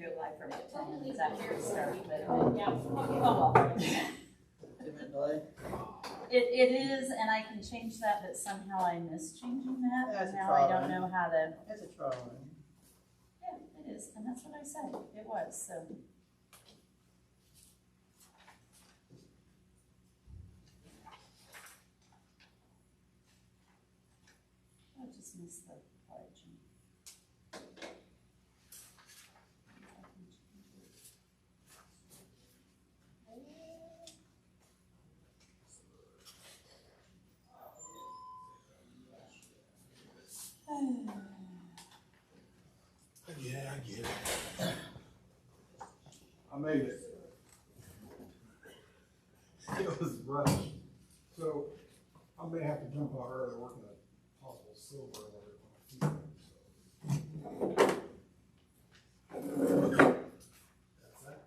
go live for about 10 minutes after it starts, but yeah. Oh well. It is, and I can change that, but somehow I missed changing that. That's a now trial I don't run. know how to. That's a trial. Yeah, it is, and that's what I said. It was so. I just missed the pledge. Yeah, I get it. I made it. It was rushed. So I may have to jump out early working at possible silver alert on my feet. That's that.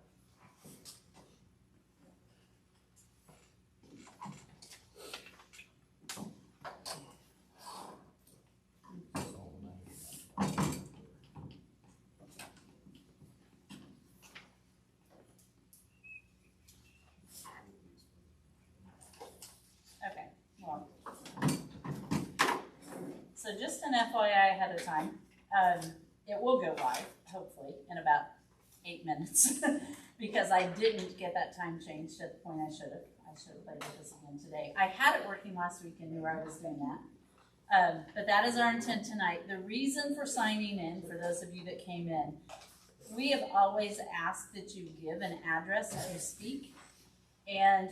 Okay, well, so just an FYI ahead of time, it will go live, hopefully, in about 8 minutes, because I didn't get that time changed at the point I should have. I should have played with this again today. I had it working last week and knew I was doing that. But that is our intent tonight. The reason for signing in, for those of you that came in, we have always asked that you give an address as you speak. And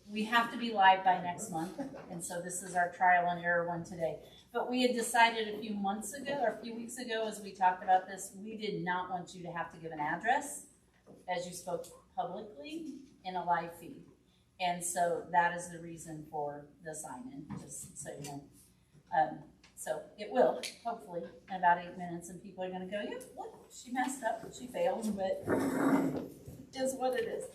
we have to be live by next month, and so this is our trial and error one today. But we had decided a few months ago, or a few weeks ago, as we talked about this, we did not want you to have to give an address as you spoke publicly in a live feed. And so that is the reason for the sign-in, just so you know. So it will, hopefully, in about 8 minutes, and people are going to go, yeah, look, she messed up, she failed, but it is what it is.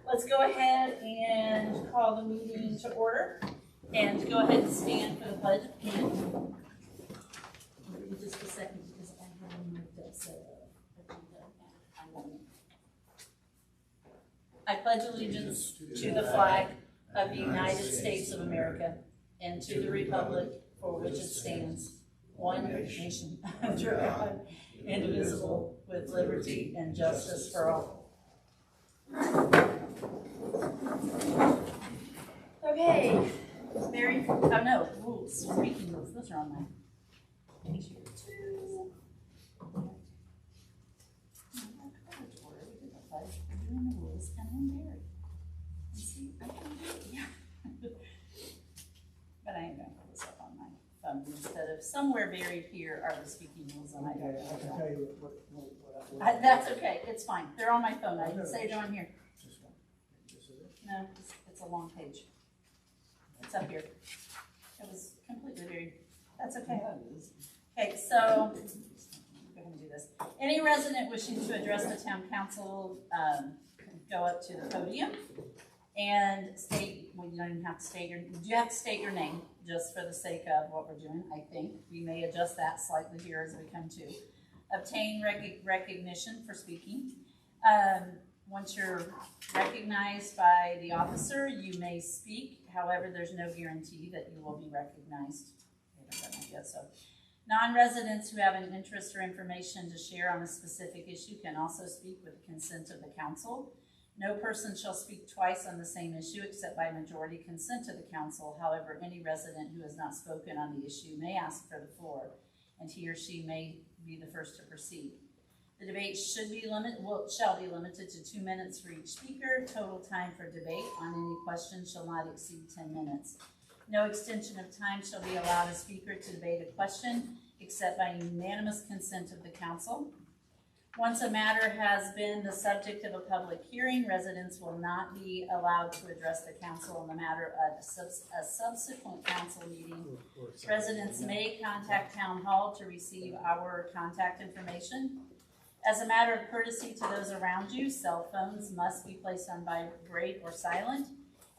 Let's go ahead and call the meeting to order, and go ahead and stand for the pledge again. I'll give you just a second because I haven't moved this agenda. I pledge allegiance to the flag of the United States of America and to the republic for which it stands, one nation under God, indivisible, with liberty and justice for all. Okay, Mary, oh no, rules, speaking rules, those are on my page here too. We're doing the rules, and then Mary. You see, I can do it, yeah. But I am going to put this up on my phone instead of somewhere buried here are the speaking rules, and I don't know. I can tell you what That's okay, it's fine. They're on my phone. I didn't say they're on here. This one. This is it? No, it's a long page. It's up here. It was completely buried. That's okay. Okay, so go ahead and do this. Any resident wishing to address the town council, go up to the podium and state. Well, you don't even have to state you have to state your name just for the sake of what we're doing. I think we may adjust that slightly here as we come to. Obtain recognition for speaking. Once you're recognized by the officer, you may speak. However, there's no guarantee that you will be recognized. So, non-residents who have an interest or information to share on a specific issue can also speak with the consent of the council. No person shall speak twice on the same issue except by majority consent of the council. However, any resident who has not spoken on the issue may ask for the floor, and he or she may be the first to proceed. The debate shall be limited to 2 minutes for each speaker. Total time for debate on any question shall not exceed 10 minutes. No extension of time shall be allowed a speaker to debate a question except by unanimous consent of the council. Once a matter has been the subject of a public hearing, residents will not be allowed to address the council on the matter at a subsequent council meeting. Residents may contact Town Hall to receive our contact information. As a matter of courtesy to those around you, cell phones must be placed on vibrate or silent.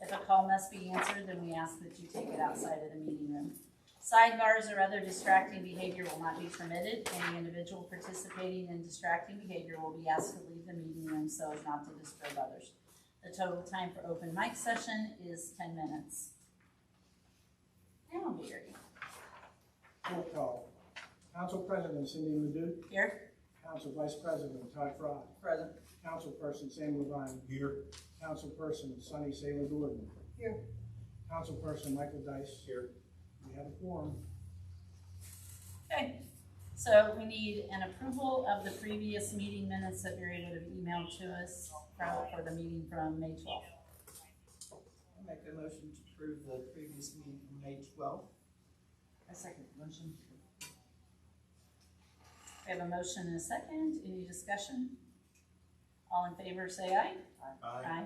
If a call must be answered, then we ask that you take it outside of the meeting room. Sidebars or other distracting behavior will not be permitted. Any individual participating in distracting behavior will be asked to leave the meeting room so as not to disturb others. The total time for open mic session is 10 minutes. Now, Gary. Roll call. Council President Cindy Ledoux. Here? Council Vice President Todd Fry. Present. Councilperson Sam Levine. Here. Councilperson Sunny Sailor Gordon. Here. Councilperson Michael Dice. Here. We have a quorum. Okay, so we need an approval of the previous meeting minutes that Gary would have emailed to us for the meeting from May 12th. I make a motion to approve the previous meeting from May 12th. A second motion. We have a motion and a second. Any discussion? All in favor, say aye. Aye.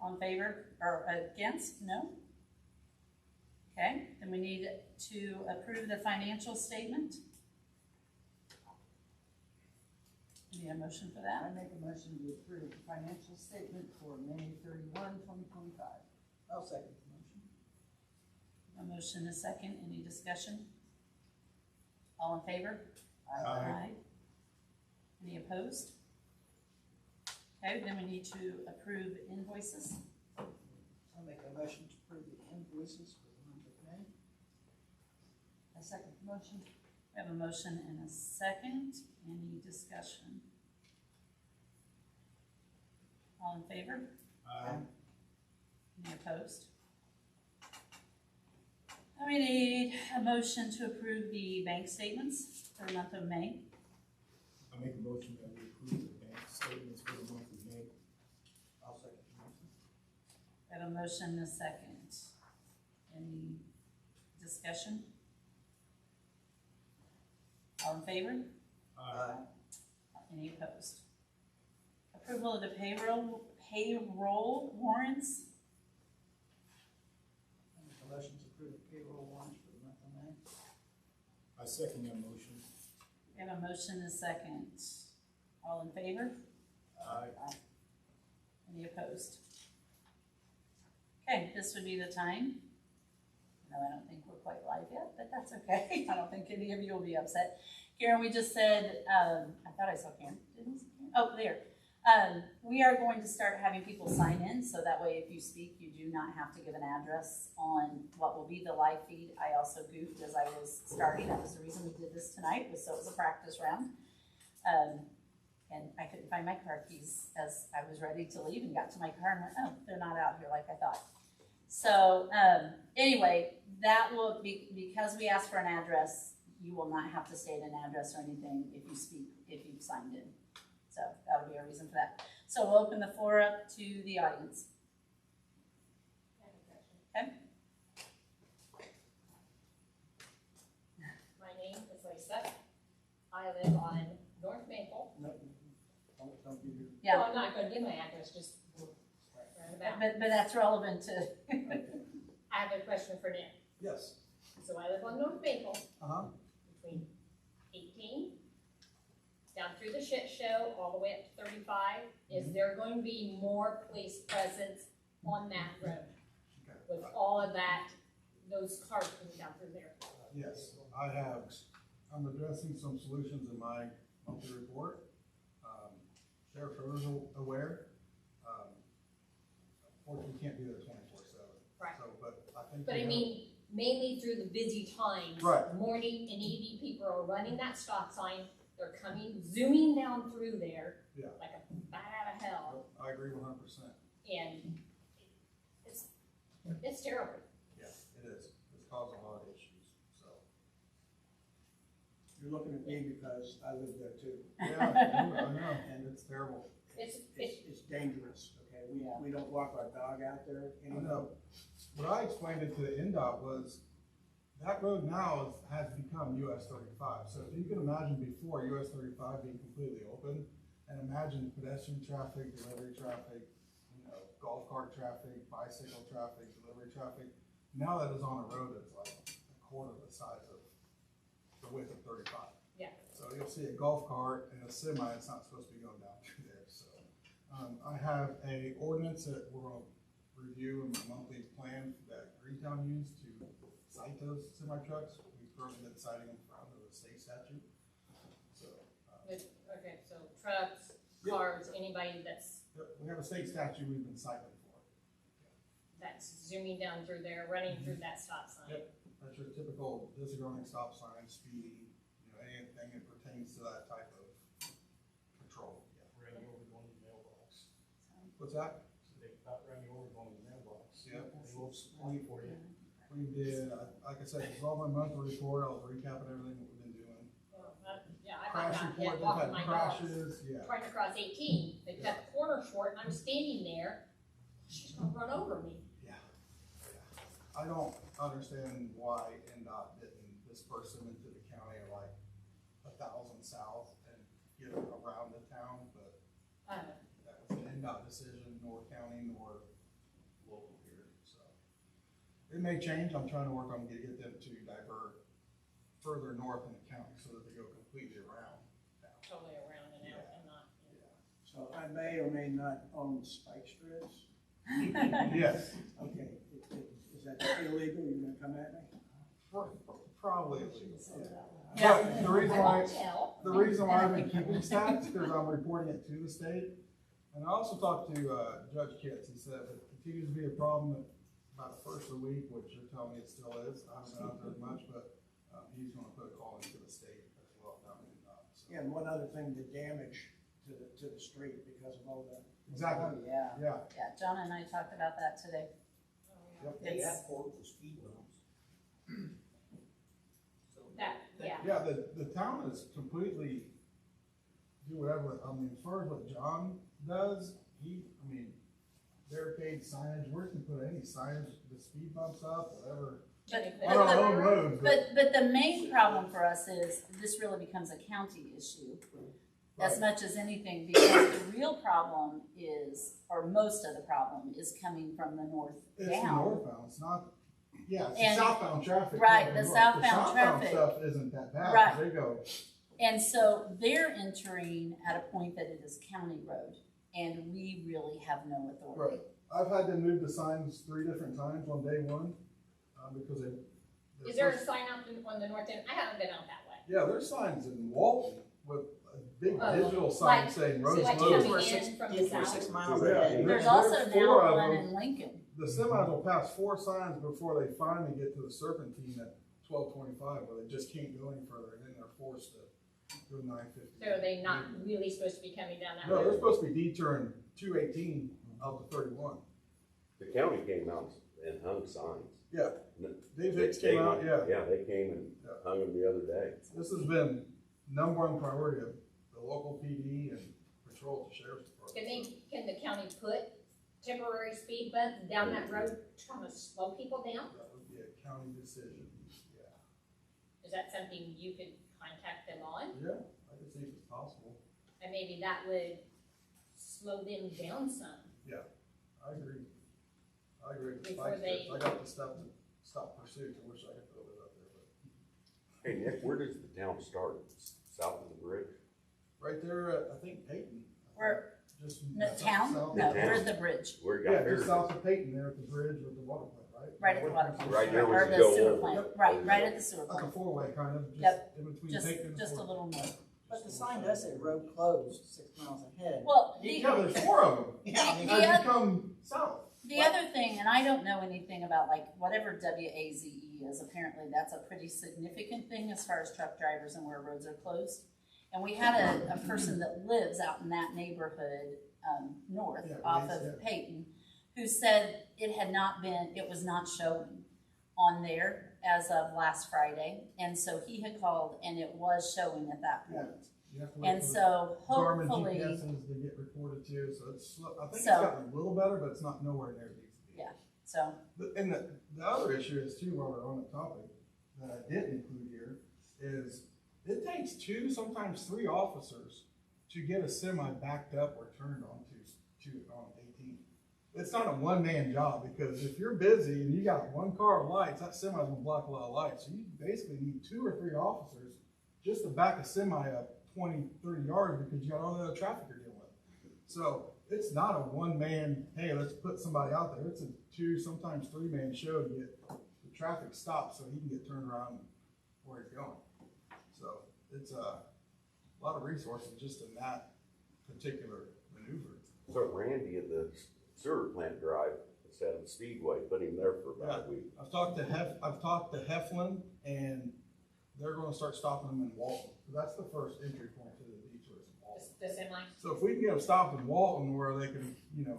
All in favor, or against? No? Okay, then we need to approve the financial statement. Need a motion for I that? make a motion to approve the financial statement for May 31, 2025. I'll second the motion. A motion and a second. Any discussion? All in favor? Aye. Any opposed? Okay, then we need to approve invoices. I'll make a motion to approve the invoices for the month of May. I second the motion. We have a motion and a second. Any discussion? All in favor? Aye. Any opposed? And we need a motion to approve the bank statements for the month of May. I make a motion that we approve the bank statements for the month of May. I'll second the motion. We have a motion and a second. Any discussion? All in favor? Aye. Any opposed? Approval of the payroll warrants. I make a motion to approve the payroll warrants for the month of May. I second that motion. We have a motion and a second. All in favor? Aye. Any opposed? Okay, this would be the time. No, I don't think we're quite live yet, but that's okay. I don't think any of you will be upset. Karen, we just said, I thought I saw Karen. Didn't I see Karen? Oh, there. We are going to start having people sign in, so that way if you speak, you do not have to give an address on what will be the live feed. I also goofed as I was starting. That was the reason we did this tonight, was so it was a practice round. And I couldn't find my car keys as I was ready to leave and got to my car and went, oh, they're not out here like I thought. So anyway, that will be, because we asked for an address, you will not have to state an address or anything if you speak, if you've signed in. So that would be our reason for that. So we'll open the floor up to the audience. Okay. My name is Lisa. I live on North Maple. No, don't give your. Yeah, Well, I'm not gonna give my address, just roundabout. but that's relevant to, I have a question for Nick. Yes. So I live on North Maple, Uh-huh. between 18, down through the shit show, all the way up to 35. Is there going to be more police presence on that road? Okay. With all of that, those cars coming down through there? Yes, I'm addressing some solutions in my monthly report. Sheriff Schroeder's aware. Unfortunately, we can't be there 24/7. Right. So, but I think. But I mean, mainly through the busy times. Right. Morning and evening, people are running that stop sign, they're coming, zooming down through there. Yeah. Like a bat out of hell, I agree 100%. and it's terrible. Yeah, it is. It's causing a lot of issues, so. You're looking at me because I live there too. Yeah, I know, and it's terrible. It's dangerous, okay? Yeah. We don't walk our dog out there I anymore. know. What I explained it to the NDOT was, that road now has become US 35. So if you can imagine before US 35 being completely open, and imagine pedestrian traffic, delivery traffic, golf cart traffic, bicycle traffic, delivery traffic. Now that is on a road that's like a quarter the size of the width of 35. Yeah. So you'll see a golf cart and a semi, it's not supposed to be going down through there. So I have a ordinance that we're going to review in my monthly plan that Greetown used to cite those semi trucks. We prohibit citing them for under the state statute. So, Okay, so trucks, cars, anybody that's we have a state statute we've been citing for. zooming down through there, running through that stop sign. Yep. That's your typical disregarding stop sign, speeding, anything that pertains to that type of patrol. Yeah. Running over going to the mailbox. What's that? So they not running over going to the mailbox. Yep. They will supply for you. We did, like I said, it's all my monthly report, I was recapping everything that we've been doing. Yeah, I Crash got report, hit we've walking had my dogs. crashes, yeah. Trying to cross 18, they cut the corner short, and I'm standing there, she's gonna run over me. Yeah. I don't understand why NDOT didn't disperse them into the county or like 1,000 south and get them around the town, but that was an NDOT decision, nor county nor local here, so. It may change, I'm trying to work on get them to divert further north in the county so that they go completely around town. Totally around and out and not. So I may or may not own spike strips. Yes, Okay, is that illegal? You're gonna come at me? probably illegal. Yeah. But the reason why I've been Yeah. keeping stats is because I'm reporting it to the state. And I also talked to Judge Kitts. He said if it continues to be a problem about the first of the week, which you're telling me it still is, I haven't been out there as much, but he's going to put a call into the state as well. So. Yeah, and one other thing, the damage to the street because of all the. Exactly. Oh, yeah. Yeah. Yeah, John and I talked about that today. They have horrible speed bumps. Yeah, the town is completely do whatever. I mean, as far as what John does, barricade signage, where can put any signage, the speed bumps up, whatever. But, On our own roads. but the main problem for us is this really becomes a county issue as Right. much as anything, because the real problem is, or most of the problem is coming from the north It's the down. northbound, it's not, yeah, it's the And- southbound traffic. right, coming the north. southbound The traffic. southbound stuff isn't that bad, 'cause Right. they go, And so they're entering at a point that it is county road, and we really have no authority. right. I've had to move the signs 3 different times on day one, because they. Is there a sign out on the north end? I haven't been out that way. Yeah, there's signs in Walton with a big Oh, digital sign like- saying so roads like closed. coming in from the 6 south. miles Yeah. ahead. There's There's also 4 now of one them. in Lincoln. The semis will pass 4 signs before they finally get to the Serpentine at 1225, where they just can't go any further, and then they're forced to go 950. So are they not really supposed to be coming down that No, they're road? supposed to be detouring 218 out to 31. The county came out and hung signs. Yeah. No, Dave They Hicks came out, yeah. Yeah, they came and Yeah. hung them the other day. This has been #1 priority of the local PD and patrol to sheriff's department. Can the county put temporary speed bumps down that road to kind of slow people down? That would be a county decision, yeah. Is that something you could contact them on? Yeah, I can see if it's possible. And maybe that would slow them down some. I agree. I agree. with Before spike strips. they- I got the stuff to stop pursuit. I wish I could build it up there, but. Hey, Nick, where does the town start? South of the bridge? Right there, at, I think Peyton. Where- Just. No, town? south- No, The town. where's the bridge? Where it Yeah, got just buried? south of Peyton there at the bridge with the water plant, right? Right at the water plant. Right there where Or you the go sewer over. plant, right at the sewer Like a plant. 4-way kind of, just Yep. in between Just, Peyton and. just a Fort. little more. But the sign does say road closed 6 miles ahead. Well, Yeah, there's 4 of them. Yeah, I mean, The As oth- you come south. The other thing, and I don't know anything about like whatever WAZE is, apparently that's a pretty significant thing as far as truck drivers and where roads are closed. And we had a person that lives out in that neighborhood, north Yeah, off Waze, of yeah. Peyton, who said it was not showing on there as of last Friday. And so he had called and it was showing at that point. You have to wait And for the so Garmin hopefully, GPSs to get recorded too, so it's, I think it's So- gotten a little better, but it's not nowhere near it needs to be. Yeah. so, And the other issue is too, while we're on the topic, that I didn't include here, is it takes 2, sometimes 3 officers to get a semi backed up or turned on on 18. It's not a one-man job, because if you're busy and you got 1 car of lights, that semi's gonna block a lot of lights. So you basically need 2 or 3 officers just to back a semi up 20, 30 yards, because you got all the other traffic you're dealing with. So it's not a one-man, hey, let's put somebody out there. It's a 2, sometimes 3-man show to get the traffic stopped so he can get turned around and where it's going. So it's a lot of resources just in that particular maneuver. So Randy at the sewer plant drive instead of the Speedway, put him there for about a week. I've talked to Heflin, and they're gonna start stopping them in Walton. So that's the first entry point to the detours in Walton. The semi. So if we can get them stopped in Walton where they can,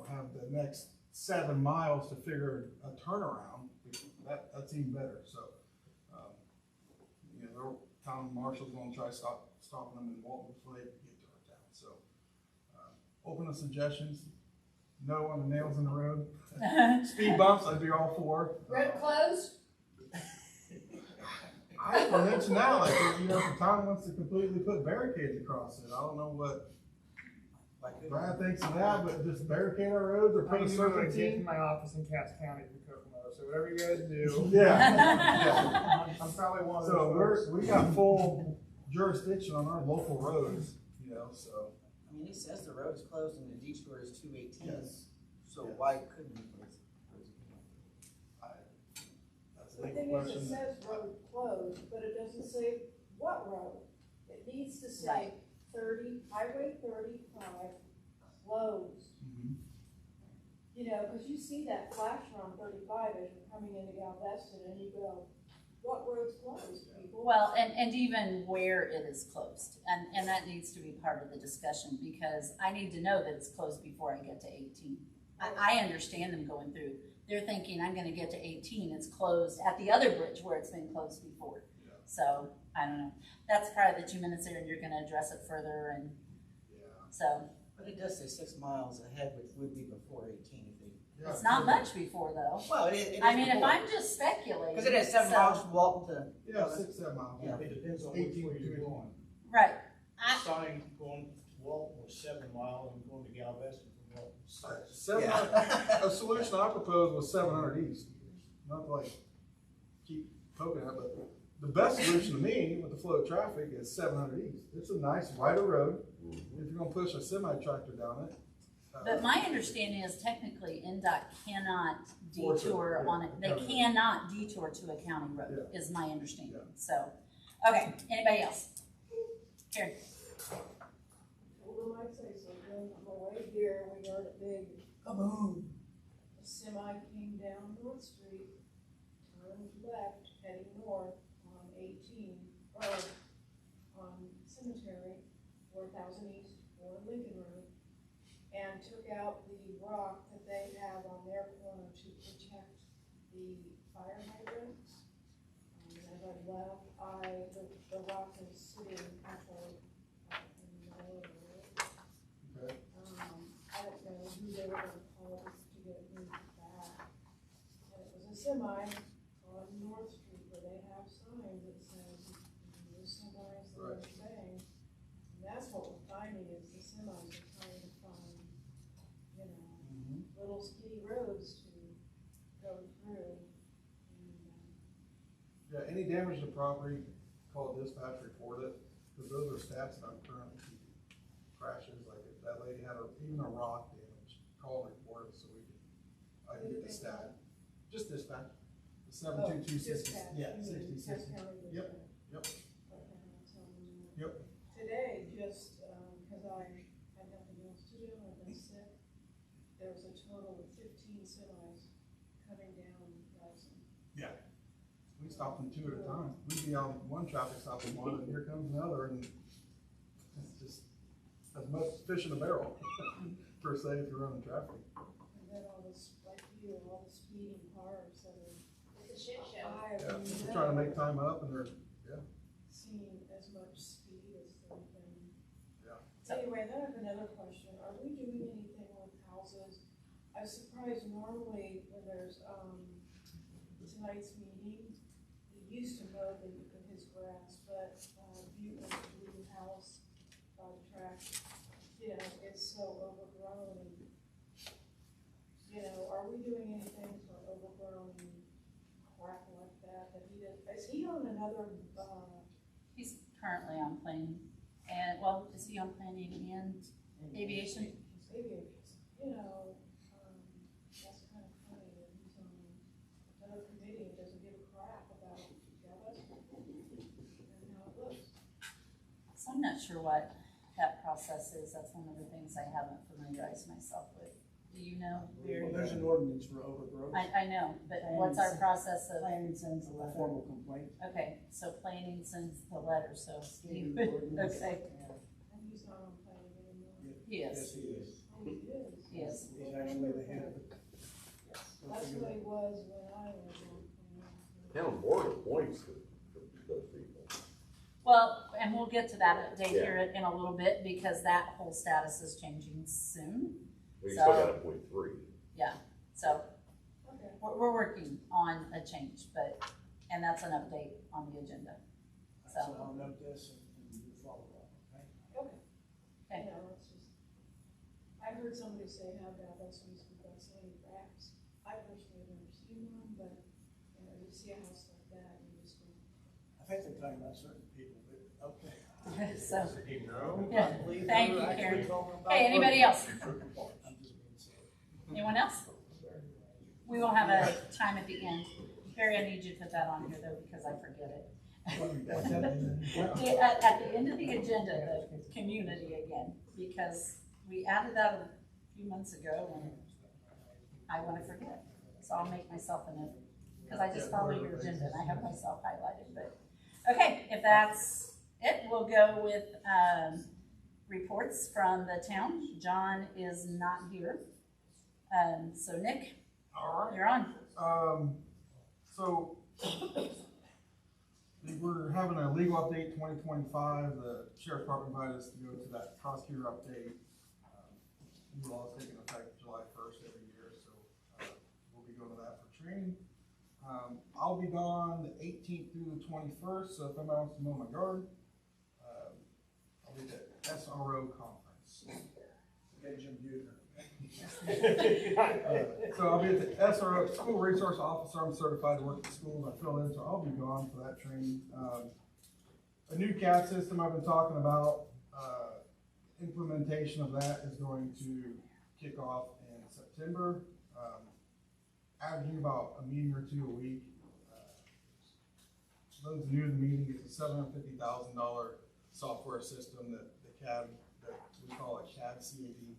have the next 7 miles to figure a turnaround, that's even better. So, their town marshal's gonna try stopping them in Walton before they get to our town. So, open the suggestions. No on the nails in the road. Speed bumps, I'd be all for. Road closed? I mentioned that, like, if the town wants to completely put barricades across it. I don't know what Brad thinks of that, but just barricade our roads or put a Get to serpentine. my office in Cass County for Kokomo, so whatever you guys do. Yeah. I'm probably one of So those. we got full jurisdiction on our local roads, so. I mean, he says the road's closed and the detour is 218. Yes. So Yes. why couldn't he close it? That's a The big thing is, it question. says road closed, but it doesn't say what road. It needs to say Right. Highway 35 closed. Mhm. Cause you see that flasher on 35 as you're coming into Galveston and you go, what road's closed, people? Well, and even where it is closed, and that needs to be part of the discussion, because I need to know that it's closed before I get to 18. I understand them going through, they're thinking, I'm gonna get to 18, it's closed at the other bridge where it's been closed before. Yeah. So, I don't know, that's probably the 2 minutes there, and you're gonna address it further, and Yeah. so, But it does say 6 miles ahead, which would be before 18 if they. Yeah, it's not much before though. Well, it is. I mean, if I'm just speculating. Because it is 7 so- miles from Walton to. Yeah, 6, 7 miles. Yeah. It depends on which 18 way you're to going. Right, Sign going to Walton was 7 miles and going to Galveston from Walton. was 6. 700 a solution I proposed was 700 east. Not to like keep poking at it, but the best solution to me with the flow of traffic is 700 east. It's a nice wider road. If you're gonna push a semi-tractor down it. but my understanding is technically NDOT cannot Force it, detour yeah. on it, they Yeah. cannot detour to a county road, Yeah. is my understanding, Yeah. so, okay, anybody else? Karen? Told him I'd say something. On the way here, we heard a big kaboom. A semi came down North Street, turned left, heading north on 18, or on Cemetery, 4000 East, or Lincoln Road, and took out the rock that they have on their corner to protect the fire hydrants. As I left, the rock is sitting actually in the middle of the road. Okay. I don't know who they were gonna call to get it moved back. And it was a semi on North Street where they have signs that says, those semis that are saying. And that's what we're finding is the semis are trying to find, little skinny roads to go through. Yeah, any damage to property, call dispatch, report it, because those are stats that I'm currently keeping. Crashes, like if that lady had even a rock damage, call and report it so I can get the stat. Just dispatch, 72260, Dispatch, yeah, you mean 60, Cass 60. County Yep, Dispatch. yep. Okay, I'll tell them that. Yep. Today, just, cause I had nothing else to do, I've been sick, there was a total of 15 semis coming down Galveston. Yeah. We stopped them 2 at a time. We'd be on one traffic stop in one, and here comes another, and it's just as much fish in a barrel, per se, if you're running traffic. And then all this, like you, all the speeding cars that are. It's a shit show. I Yeah, have they're trying to make time up, and they're, seen as much speed as they've been. Yeah. Anyway, then I have another question, are we doing anything with houses? I was surprised normally when there's, tonight's meeting, he used to mow his grass, but, Bute's blue house by the track, it's so overgrown and, are we doing anything for overgrown crap like that he did? Is he on another, He's currently on planning, and, well, is he on planning and aviation? maybe, that's kind of funny that he's on another committee and doesn't give a crap about Galveston. So I'm not sure what that process is. That's one of the things I haven't familiarized myself with. Do you know? Well, there's an ordinance for overgrowth. I know, but what's our process of, Planning sends a A letter. formal complaint. okay, so planning sends the letter, so you Standing would, ordinance. okay, And he's not on planning anymore. yes, Yes, he is. Oh, he is. yes, He's actually the head of the. That's what he was when I was on planning. Town board appoints those people. well, and we'll get to that update here in a little bit, because that whole status is changing soon, We still So- gotta appoint 3. so Okay. we're working on a change, but, and that's an update on the agenda. So I'll note this and you follow up, okay? Okay. Okay. You know, it's just, I heard somebody say how Galveston's got so many cracks. I personally have never seen one, but, you know, you see a house like that, you just go, I think they're talking about certain people, but, okay. So, No, Yeah. I believe Thank they're you, actually Karen. talking about hey, anybody else? I'm just being silly. Anyone else? We will have a time at the end. Barry, I need you to put that on here though, because I forget it. At the end of the agenda, the community again, because we added that a few months ago and I wanna forget. So I'll make myself a note, because I just follow your agenda and I have myself highlighted, but, okay, if that's it, we'll go with, reports from the town. John is not here. So Nick, All right. you're on. So we're having a legal update 2025. The sheriff's department invited us to go to that prosecutor update. New law is taking effect July 1st every year, so we'll be going to that for training. I'll be gone the 18th through the 21st, so if anybody wants to mow my garden, I'll be at the SRO conference. Okay, Jim Buter. So I'll be at the SRO, School Resource Officer. I'm certified to work at schools. I fill in, so I'll be gone for that training. A new CAD system I've been talking about, implementation of that is going to kick off in September. Averaging about a meeting or 2 a week. Those new to the meeting, it's a $750,000 software system that the CAD, that we call it CAD CAD.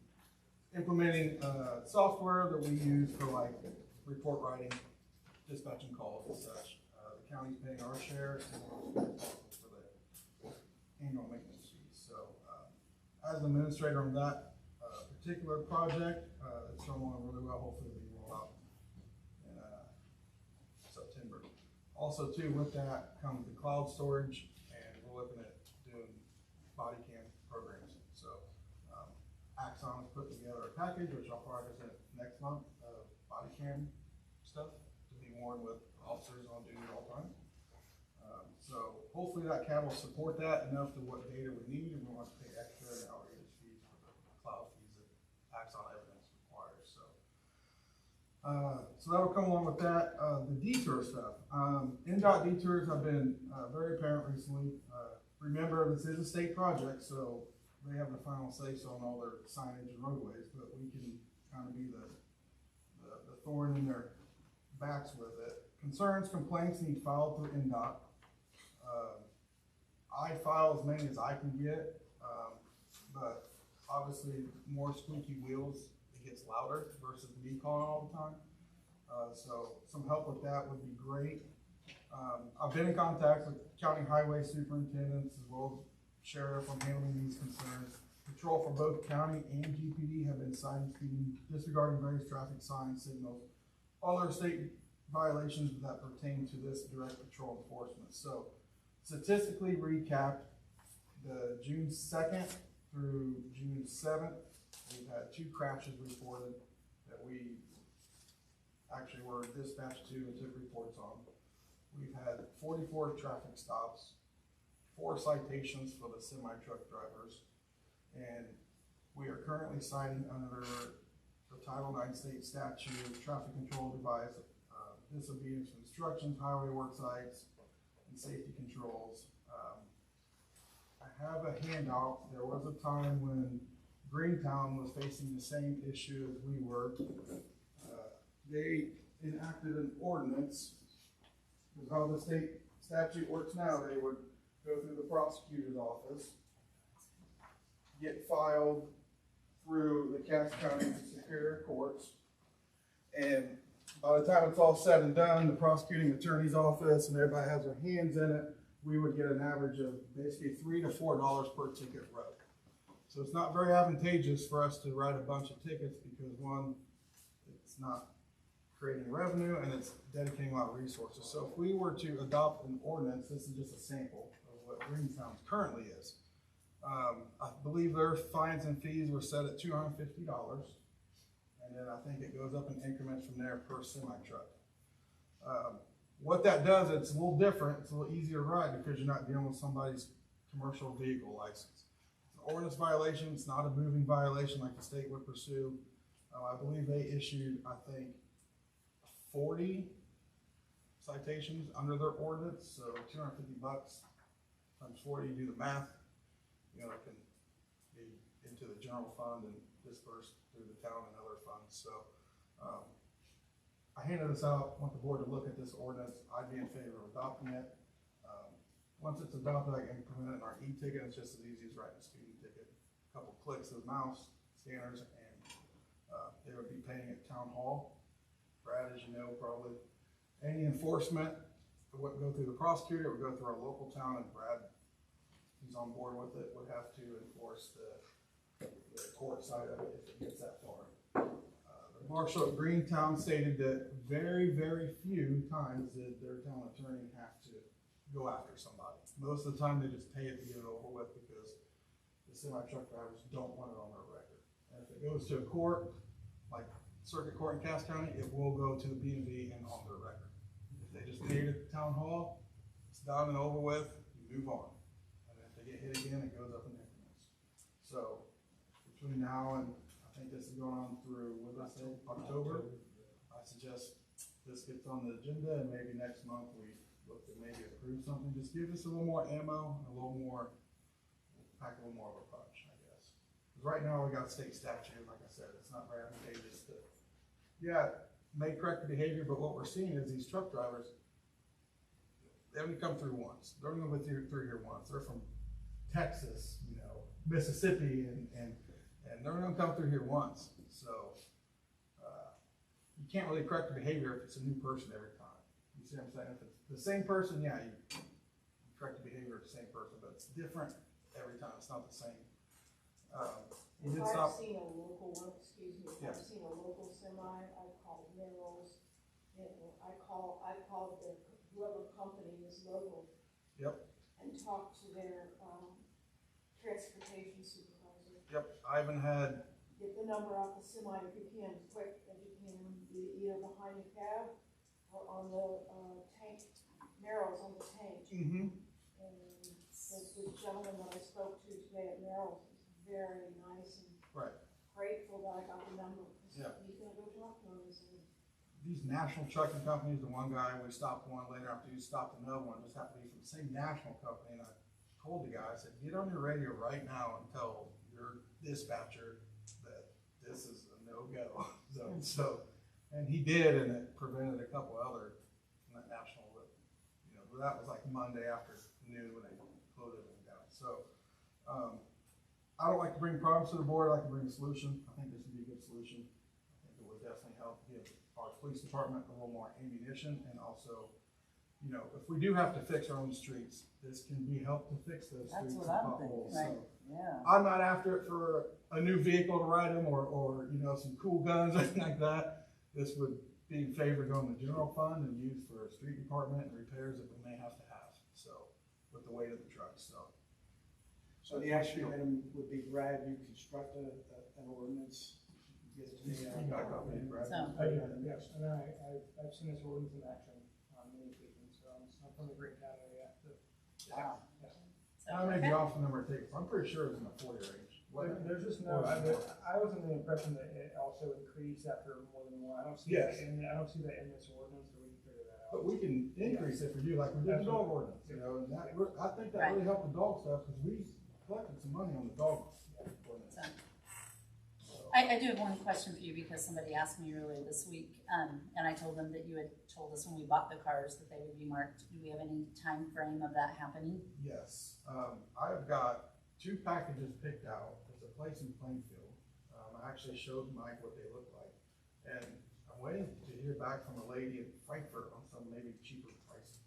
Implementing software that we use for like report writing, dispatching calls and such. The county's paying our share and we're responsible for the annual maintenance fees. So as an administrator on that particular project, it's going along really well. Hopefully it'll be rolled out in September. Also too, with that comes the cloud storage, and we're looking at doing body cam programs. So Axon has put together a package, which I'll probably present next month, of body cam stuff to be worn with officers on duty at all times. So hopefully that CAD will support that enough to what data we need, and we won't have to pay extra and outrageous fees for the cloud fees that Axon Evidence requires. So that'll come along with that. The detour stuff. NDOT detours have been very apparent recently. Remember, this is a state project, so they have the final say-so on all their signage and roadways, but we can kind of be the thorn in their backs with it. Concerns, complaints need filed through NDOT. I file as many as I can get, but obviously more squeaky wheels, it gets louder versus me calling all the time. So some help with that would be great. I've been in contact with county highway superintendents as well as sheriff on handling these concerns. Patrol for both county and GPD have been citing speeding, disregarding various traffic signs, signals, other state violations that pertain to this direct patrol enforcement. So statistically recapped, the June 2nd through June 7th, we've had 2 crashes reported that we actually were dispatched to and took reports on. We've had 44 traffic stops, 4 citations for the semi-truck drivers, and we are currently citing under the Title IX state statute, traffic control device, disobedience to instructions, highway work sites, and safety controls. I have a handout. There was a time when Greentown was facing the same issue as we were. They enacted an ordinance, because how the state statute works now, they would go through the prosecutor's office, get filed through the Cass County Superior Courts. And by the time it's all said and done, the prosecuting attorney's office and everybody has their hands in it, we would get an average of basically $3 to $4 per ticket wrote. So it's not very advantageous for us to write a bunch of tickets because one, it's not creating revenue and it's dedicating a lot of resources. So if we were to adopt an ordinance, this is just a sample of what Greentown currently is. I believe their fines and fees were set at $250. And then I think it goes up in increments from there per semi-truck. What that does, it's a little different. It's a little easier to ride because you're not dealing with somebody's commercial vehicle license. It's an ordinance violation. It's not a moving violation like the state would pursue. I believe they issued, I think, 40 citations under their ordinance. So $250 times 40, do the math. You know, it can be into the general fund and dispersed through the town and other funds. So I handed this out, want the board to look at this ordinance. I'd be in favor of adopting it. Once it's adopted, I can implement it in our e-ticket. It's just as easy as writing a speeding ticket. A couple clicks of the mouse, scanners, and they would be paying at town hall. Brad, as you know, probably any enforcement, it wouldn't go through the prosecutor, it would go through our local town, and Brad, he's on board with it, would have to enforce the court side of it if it gets that far. The marshal at Greentown stated that very, very few times did their town attorney have to go after somebody. Most of the time they just pay it to get it over with because the semi-truck drivers don't want it on their record. And if it goes to a court, like Circuit Court in Cass County, it will go to the B&V and on their record. If they just paid at the town hall, it's done and over with, you move on. And if they get hit again, it goes up in increments. So between now and I think this is going on through, what did I say, October? I suggest this gets on the agenda and maybe next month we look to maybe approve something. Just give us a little more ammo and a little more, pack a little more of a punch, I guess. Because right now we got state statute, like I said, it's not very advantageous to, yeah, may correct the behavior, but what we're seeing is these truck drivers, they only come through once. They're only through here once. They're from Texas, you know, Mississippi, and they're gonna come through here once. So you can't really correct the behavior if it's a new person every time. You see what I'm saying? If it's the same person, yeah, you correct the behavior of the same person, but it's different every time. It's not the same. You did If stop. I've seen a local one, excuse me, if Yeah. I've seen a local semi, I call Minerals, I call the, whoever company is local. Yep. And talk to their, transportation supervisor. Yep. I haven't had. Get the number off the semi if you can, as quick as you can, either behind the cab or on the, tank, Merrill's on the tank. Mm-hmm. And the gentleman that I spoke to today at Merrill's was very nice and Right. grateful that I got the number. Yeah. He's gonna go talk to him, he said. These national trucking companies, the one guy, we stopped one later after you stopped another one, just happened to be from the same national company, and I told the guy, I said, get on your radio right now and tell your dispatcher that this is a no-go. And he did, and it prevented a couple other from that national, but, you know, but that was like Monday afternoon when they closed everything down. So, I don't like to bring problems to the board, I like to bring a solution. I think this would be a good solution. I think it would definitely help give our police department a little more ammunition, and also, you know, if we do have to fix our own streets, this can be helped to fix those That's streets what and I'm thinking, potholes. right, So yeah. I'm not after it for a new vehicle to ride them or you know, some cool guns or anything like that. This would be in favor of going to the general fund and used for street department and repairs that we may have to have. So with the weight of the trucks, so. So the action item would be, Brad, you construct an ordinance, get it to me. You got a copy, Brad? So- Yes, and I've seen this ordinance in action on many occasions, so I'm from the Greentown area. Wow. How many the officer number it takes? I'm pretty sure it's in the 40 range. There's just no, I was under the impression that it also increased after more than one. I don't see Yes. that in this ordinance, so we can figure that out. But we can increase it for you, like we did the dog ordinance, you know, and that, I think that really helped the dog stuff, because we collected some money on the dog ordinance. So, I do have one question for you, because somebody asked me earlier this week, and I told them that you had told us when we bought the cars that they would be marked. Do we have any time frame of that happening? Yes, I've got 2 packages picked out. There's a place in Plainfield. I actually showed Mike what they look like. And I'm waiting to hear back from a lady in Frankfurt on some maybe cheaper pricing.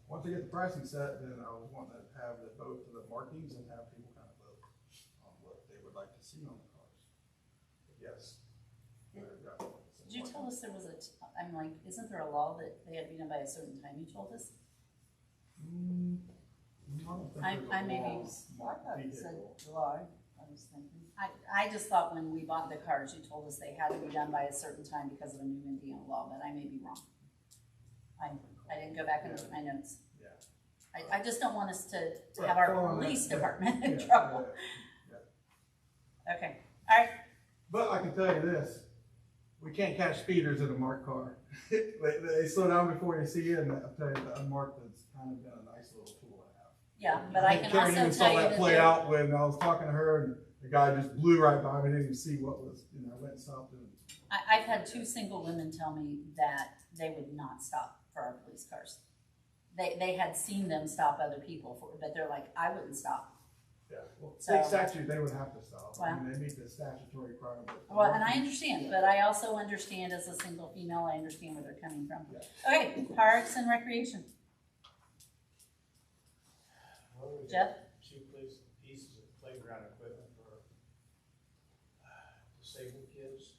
Once I get the pricing set, then I was wanting to have the vote for the markings and have people kind of vote on what they would like to see on the cars. But yes. I've got some Did you tell markings. us there was I'm like, isn't there a law that they had to be done by a certain time, you told us? I don't think there's a I maybe, law I thought it said vehicle. July, I was thinking. I just thought when we bought the cars, you told us they had to be done by a certain time because of a new Indiana law, but I may be wrong. I didn't go back and look at my notes. Yeah. I just don't want us to Right, have our follow on that, police yeah, department in yeah, trouble. yeah. Okay, all right, But I can tell you this, we can't catch speeders in a marked car. They slow down before they see you, and I'll tell you, the unmarked has kind of been a nice little tool to have. yeah, but I think can Karen even also saw tell you that that play there, out when I was talking to her, and the guy just blew right by me, didn't even see what was, I went and stopped him. I've had 2 single women tell me that they would not stop for our police cars. They had seen them stop other people for, but they're like, I wouldn't stop. Yeah, well, So- state statute, they would have to stop. I Well- mean, they meet the statutory requirement. Well, and I understand, but I also understand as a single female, I understand where they're coming from. Yeah. Okay, parks and recreation. Well, we got Jeff? 2 pieces of playground equipment for disabled kids,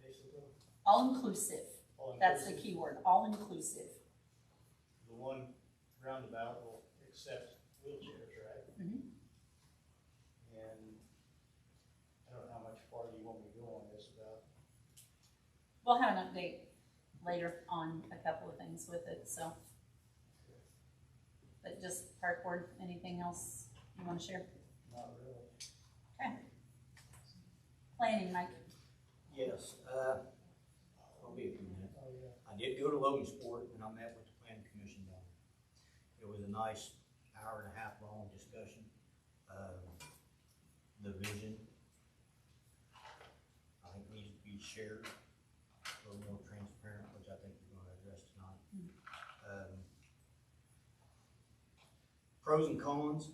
basically. All inclusive, All that's the inclusive. key word, all inclusive. The one roundabout will accept wheelchairs, right? Mhm. And I don't know how much farther you want me to go on this about. We'll have an update later on a couple of things with it, so. But just park board, anything else you wanna share? Not really. Okay. Planning, Mike. Yes, I'll be a few minutes. Oh, yeah. I did go to Logansport and I met with the planning commission down there. It was a nice hour-and-a-half long discussion. The vision, I think needs to be shared, a little more transparent, which I think we're gonna address tonight. Pros and cons,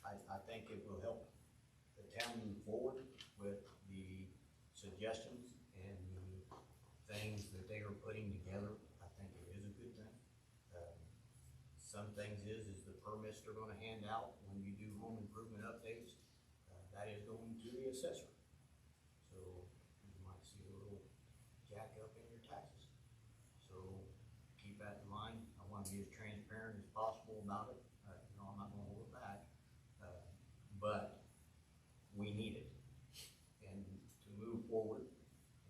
I think it will help the town move forward with the suggestions and the things that they are putting together. I think it is a good thing. Some things is the permits they're gonna hand out when you do home improvement updates, that is going to the assessor. So you might see a little jack up in your taxes. So keep that in mind. I wanna be as transparent as possible about it. I'm not gonna hold it back. But we need it. And to move forward,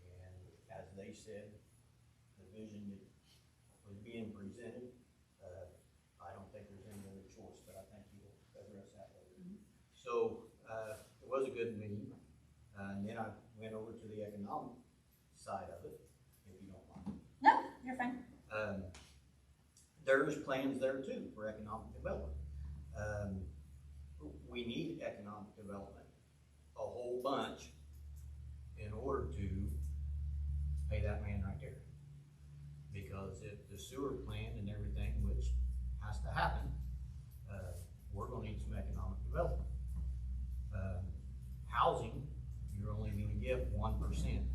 and as they said, the vision that was being presented, I don't think there's any other choice, but I think you'll address that later. So, it was a good meeting, and then I went over to the economic side of it, if you don't mind. No, you're fine. There's plans there too for economic development. We need economic development, a whole bunch, in order to pay that man right there. Because if the sewer plant and everything, which has to happen, we're gonna need some economic development. Housing, you're only gonna get 1%.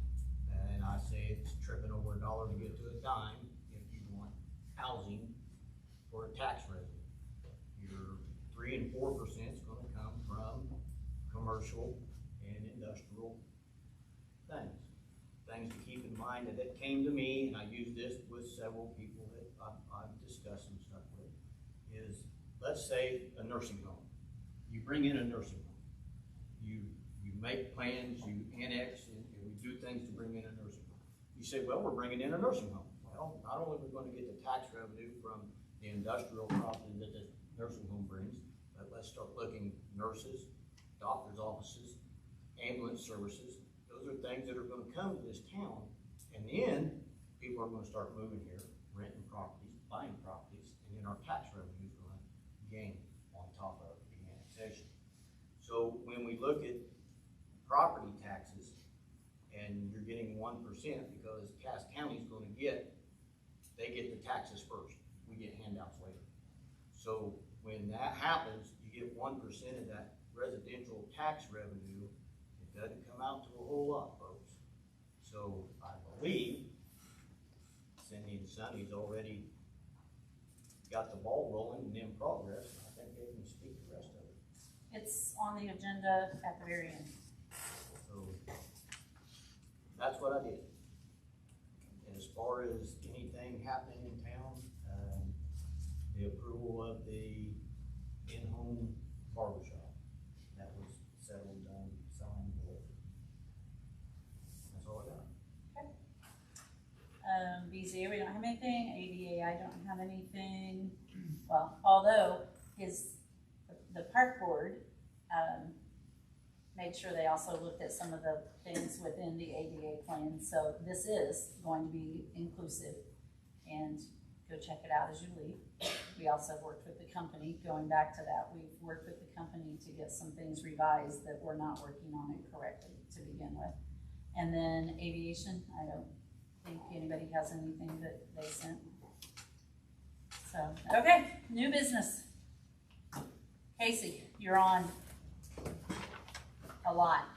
And I say it's tripping over a dollar to get to a dime if you want housing for a tax revenue. Your 3 and 4% is gonna come from commercial and industrial things. Things to keep in mind that came to me, and I use this with several people that I've discussed some stuff with, is let's say a nursing home. You bring in a nursing home. You make plans, you annex, and we do things to bring in a nursing home. You say, well, we're bringing in a nursing home. Well, not only are we gonna get the tax revenue from the industrial property that the nursing home brings, but let's start looking nurses, doctor's offices, ambulance services. Those are things that are gonna come to this town, and then people are gonna start moving here, renting properties, buying properties, and then our tax revenue is gonna gain on top of the annexation. So when we look at property taxes, and you're getting 1% because Cass County's gonna they get the taxes first. We get handouts later. So when that happens, you get 1% of that residential tax revenue. It doesn't come out to a whole lot, folks. So I believe Cindy and Sonny's already got the ball rolling and in progress. I think they can speak the rest of it. It's on the agenda at the very end. So that's what I did. As far as anything happening in town, the approval of the in-home barber shop, that was settled, done, signed, delivered. That's all I got. BZA, we don't have anything. ADA, I don't have anything. Well, although the park board, made sure they also looked at some of the things within the ADA plan. So this is going to be inclusive, and go check it out as you leave. We also worked with the company, going back to that, we've worked with the company to get some things revised that were not working on it correctly to begin with. And then aviation, I don't think anybody has anything that they sent. So, okay, new business. Casey, you're on a lot.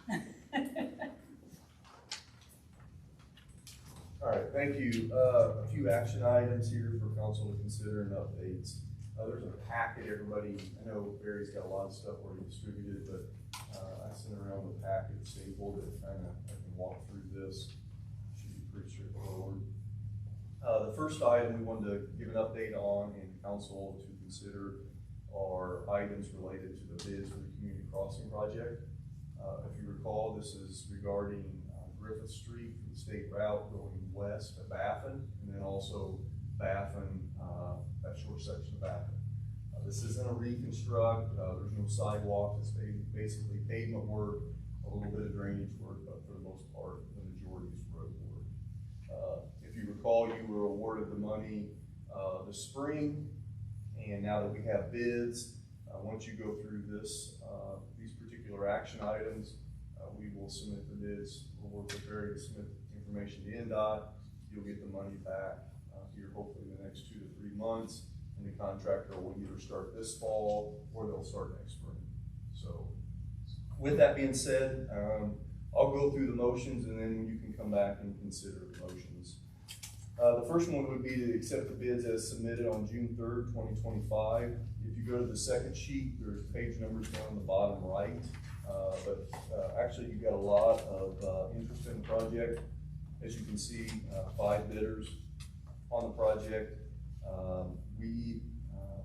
All right, thank you. A few action items here for council to consider and updates. There's a packet, everybody. I know Barry's got a lot of stuff already distributed, but I sent around the packet stapled that I can walk through this. Should be pretty straightforward. The first item we wanted to give an update on and council to consider are items related to the bids for the community crossing project. If you recall, this is regarding Griffith Street, the state route going west to Baffin, and then also Baffin, that short section of Baffin. This isn't a reconstruct, there's no sidewalk, it's basically pavement work, a little bit of drainage work, but for the most part, the majority is road work. If you recall, you were awarded the money this spring, and now that we have bids, once you go through this, these particular action items, we will submit the bids. We'll work with Barry to submit information to NDOT. You'll get the money back here hopefully in the next 2 to 3 months, and the contractor will either start this fall or they'll start next spring. So with that being said, I'll go through the motions and then you can come back and consider the motions. The first one would be to accept the bids as submitted on June 3rd, 2025. If you go to the second sheet, there's page numbers down the bottom right. Actually, you've got a lot of interest in the project. As you can see, 5 bidders on the project.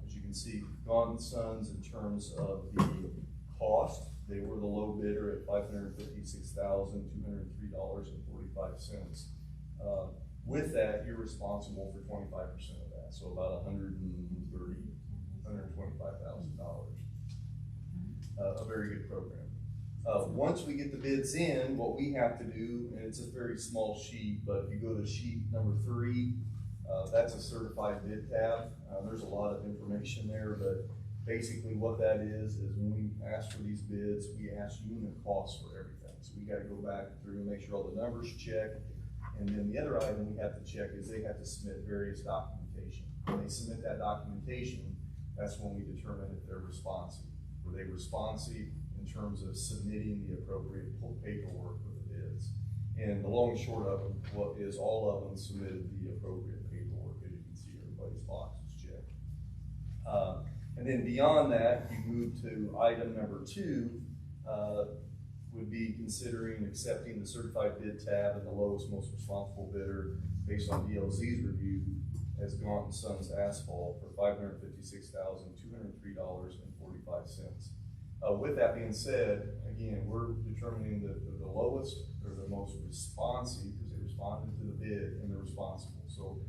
As you can see, Gaunt & Sons in terms of the cost, they were the low bidder at $556,203.45. With that, you're responsible for 25% of that, so about $125,000. A very good program. Once we get the bids in, what we have to do, and it's a very small sheet, but if you go to sheet number 3, that's a certified bid tab. There's a lot of information there, but basically what that is when we ask for these bids, we ask unit costs for everything. So we got to go back through and make sure all the numbers check. And then the other item we have to check is they have to submit various documentation. When they submit that documentation, that's when we determine if they're responsive. Were they responsive in terms of submitting the appropriate paperwork for the bids? And the long and short of it, what is all of them submitted the appropriate paperwork. As you can see, everybody's box is checked. And then beyond that, you move to item number 2, would be considering accepting the certified bid tab and the lowest, most responsible bidder based on DLZ's review as Gaunt & Sons Asphalt for $556,203.45. With that being said, again, we're determining the lowest or the most responsive because they responded to the bid and they're responsible. So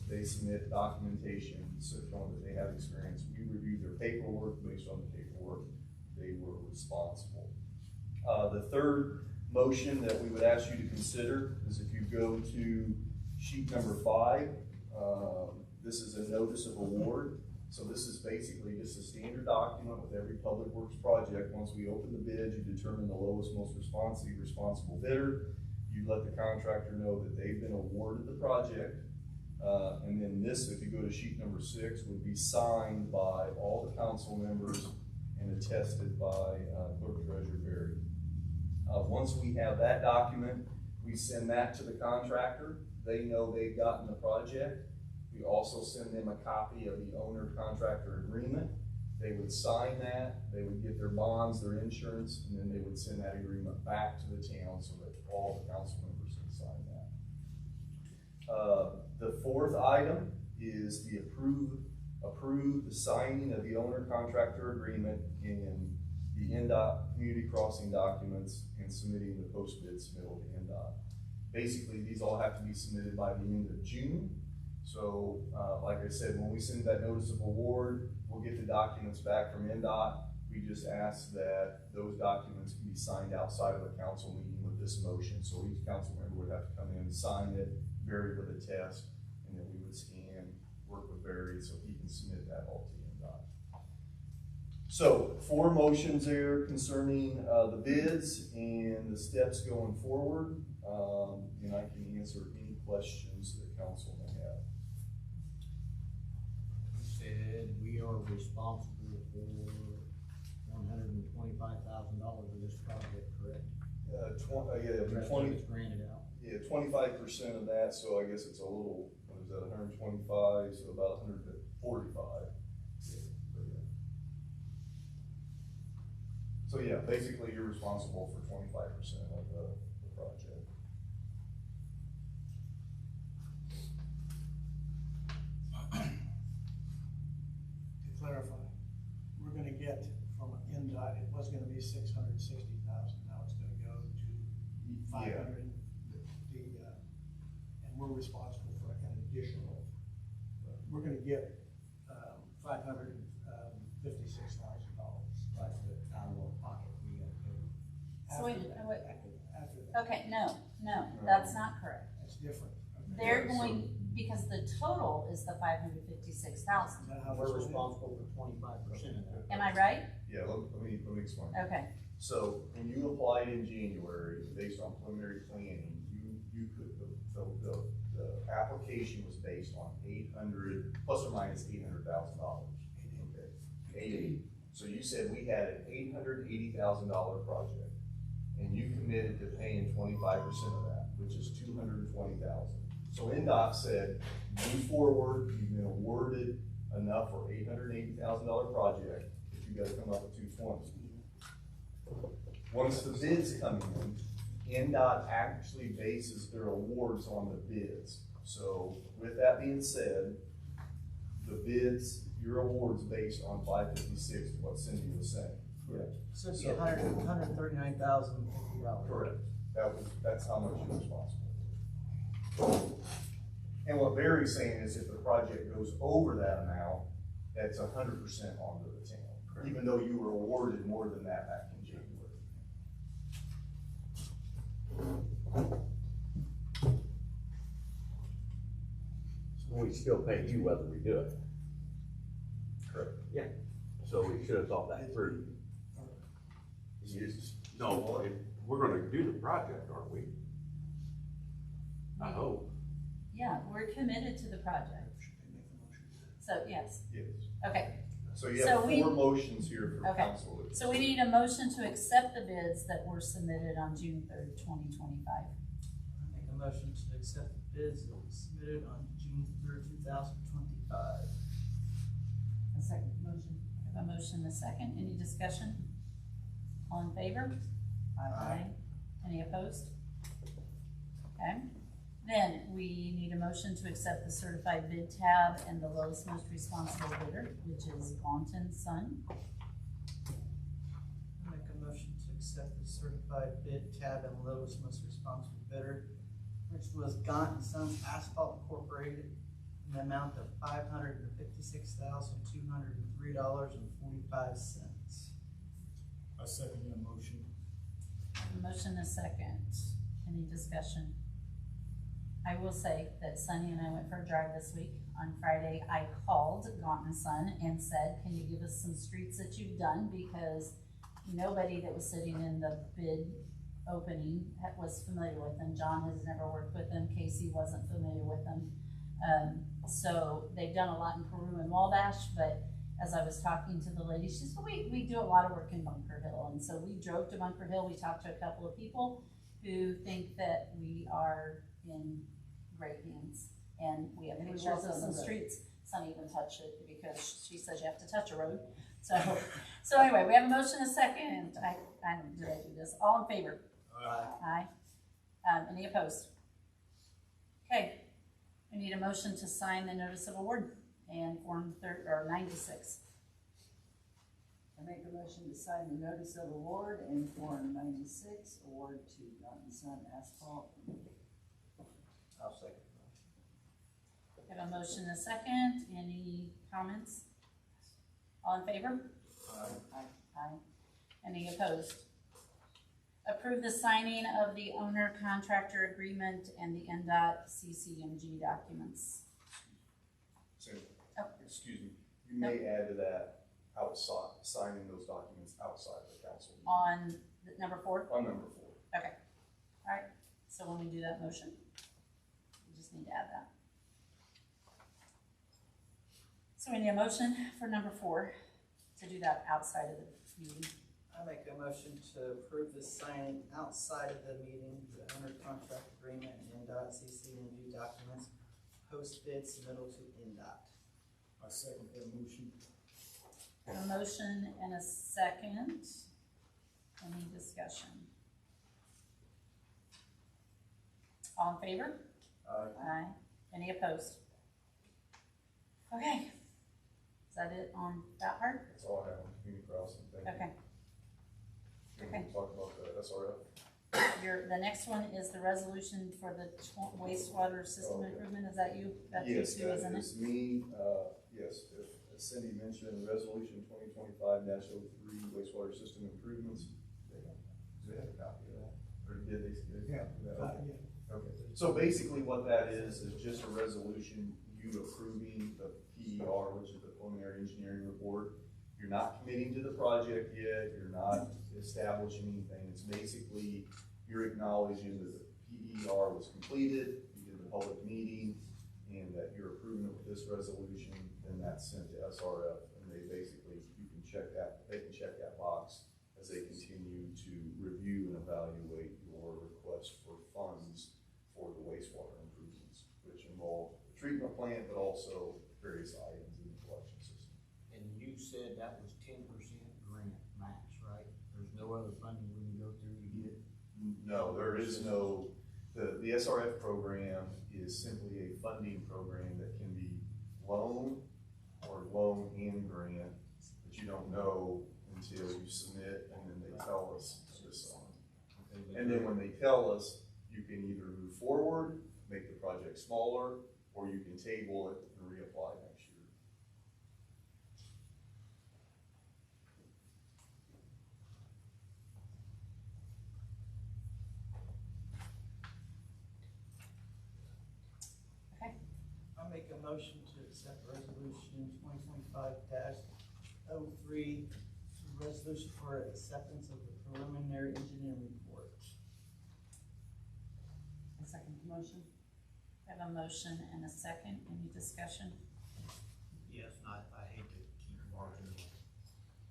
they submit documentation showing that they have experience. We review their paperwork. Based on the paperwork, they were responsible. The third motion that we would ask you to consider is if you go to sheet number 5, this is a notice of award. So this is basically just a standard document with every public works project. Once we open the bid, you determine the lowest, most responsible bidder. You let the contractor know that they've been awarded the project. And then this, if you go to sheet number 6, would be signed by all the council members and attested by Clerk Treasurer Berry. Once we have that document, we send that to the contractor. They know they've gotten the project. We also send them a copy of the owner-contractor agreement. They would sign that, they would get their bonds, their insurance, and then they would send that agreement back to the town so that all the council members can sign that. The fourth item is the approve the signing of the owner-contractor agreement in the NDOT community crossing documents and submitting the post-bid submittal to NDOT. Basically, these all have to be submitted by the end of June. So, like I said, when we send that notice of award, we'll get the documents back from NDOT. We just ask that those documents can be signed outside of a council meeting with this motion. So each council member would have to come in and sign it, Barry with a test, and then we would scan, work with Barry so he can submit that all to NDOT. So 4 motions there concerning the bids and the steps going forward. And I can answer any questions that council may have. Said we are responsible for $125,000 of this project, correct? Yeah, The rest of it's granted out. Yeah, 25% of that, so I guess it's a little, what is that, 125, so about 145. So yeah, basically you're responsible for 25% of the project. To clarify, we're gonna get from NDOT, it was gonna be 660,000, now it's gonna go to 500. And we're responsible for an additional, we're gonna get $556,000. Right, but out of our pocket, we gotta pay. So wait, After that, okay, no, that's not correct. that's different. Okay. They're going, because the total is the $556,000. Is that how this We're will be? responsible for 25% of that. Am I right? Yeah, let me explain. Okay, So when you applied in January, based on preliminary planning, you could, the application was based on 800, plus or minus $800,000. Okay, 880. So you said we had an $880,000 project, and you committed to paying 25% of that, which is $220,000. So NDOT said, move forward, you've been awarded enough for $880,000 project, but you gotta come up with 220. Once the bids come in, NDOT actually bases their awards on the bids. So with that being said, the bids, your award's based on 556, what Cindy was saying. Correct. So it'd be $139,050. Correct. That's how much you're responsible for. And what Barry's saying is if the project goes over that amount, that's 100% onto the town, even though you were awarded more than that back in January. We still pay you whether we do it. Correct. Yeah. So we should have thought that through. No, we're gonna do the project, aren't we? I hope. yeah, we're committed to the project. So, yes, Yes. okay. So you So have we- 4 motions here for Okay. council. So we need a motion to accept the bids that were submitted on June 3rd, 2025. I make a motion to accept the bids that were submitted on June 3rd, 2025. A second motion. I have a motion and a second. Any discussion? All in favor? Aye. Any opposed? Okay. Then we need a motion to accept the certified bid tab and the lowest most responsible bidder, which is Gaunton Son. I make a motion to accept the certified bid tab and lowest most responsible bidder, which was Gaunt and Sons Asphalt Incorporated, in the amount of $556,203.45. I second that motion. A motion and a second. Any discussion? I will say that Sunny and I went for a drive this week. On Friday, I called Gaunt and Son and said, can you give us some streets that you've done? Because nobody that was sitting in the bid opening was familiar with them. John has never worked with them. Casey wasn't familiar with them. So they've done a lot in Peru and Wabash, but as I was talking to the lady, she said, we do a lot of work in Bunker Hill. And so we drove to Bunker Hill, we talked to a couple of people who think that we are in great hands. And we have pictures of some streets. Sunny even touched it because she says you have to touch a road. So anyway, we have a motion, a second, and did I do this? All in favor? Aye. Any opposed? Okay, we need a motion to sign the notice of award and Form 96. I make a motion to sign the notice of award and Form 96, award to Mountain Sun Asphalt. I'll second. We have a motion, a second. Any comments? All in favor? Aye. Any opposed? Approve the signing of the owner contractor agreement and the NDOT CCMG documents. So, Oh. excuse me, you may add to that outside, signing those documents outside the council. meeting. On number 4? On number 4. Okay. All right. So when we do that motion, we just need to add that. So we need a motion for number 4 to do that outside of the meeting. I make a motion to approve the signing outside of the meeting, the owner contract agreement and NDOT CCNG documents, post bid submittal to NDOT. I second that motion. A motion and a second. Any discussion? All in favor? Aye. Any opposed? Okay. Is that it on that part? That's all I have on community crossing. Thank you. Okay. Can we talk about the SRF? The next one is the resolution for the wastewater system Okay. improvement. Is that you? That's you Yes, too, that isn't it? is me. Yes, as Cindy mentioned, resolution 2025-03 wastewater system improvements. Do they have a copy of that? Or did they get a copy of that? Okay, so basically what that is just a resolution, you approving the PER, which is the preliminary engineering report. You're not committing to the project yet, you're not establishing anything, it's basically, you're acknowledging that the PER was completed, you did the public meeting, and that you're approving it with this resolution, then that's sent to SRF, and they basically, you can check that, they can check that box as they continue to review and evaluate your request for funds for the wastewater improvements, which involve the treatment plant, but also various items in the collection system. And you said that was 10% grant max, right? There's no other funding we can go through to get? No, there is no, the SRF program is simply a funding program that can be loan or loan and grant, but you don't know until you submit and then they tell us this on. And then when they tell us, you can either move forward, make the project smaller, or you can table it and reapply next year. Okay. I make a motion to accept resolution 2025-03, resolution for acceptance of the preliminary engineering report. A second motion. I have a motion and a second. Any discussion? Yes, I hate to keep marking it.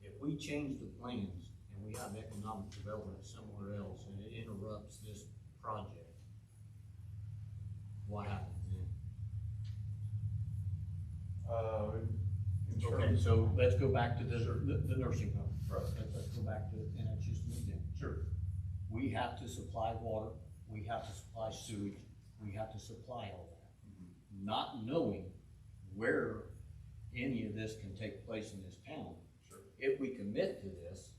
If we change the plans and we have economic development somewhere else and it interrupts this project, what happens then? Okay, so let's go back to the nursing home. Right. Let's go back to, and it's just an example. Sure. We have to supply water, we have to supply sewage, we have to supply all that. Not knowing where any of this can take place in this town. Sure. If we commit to this,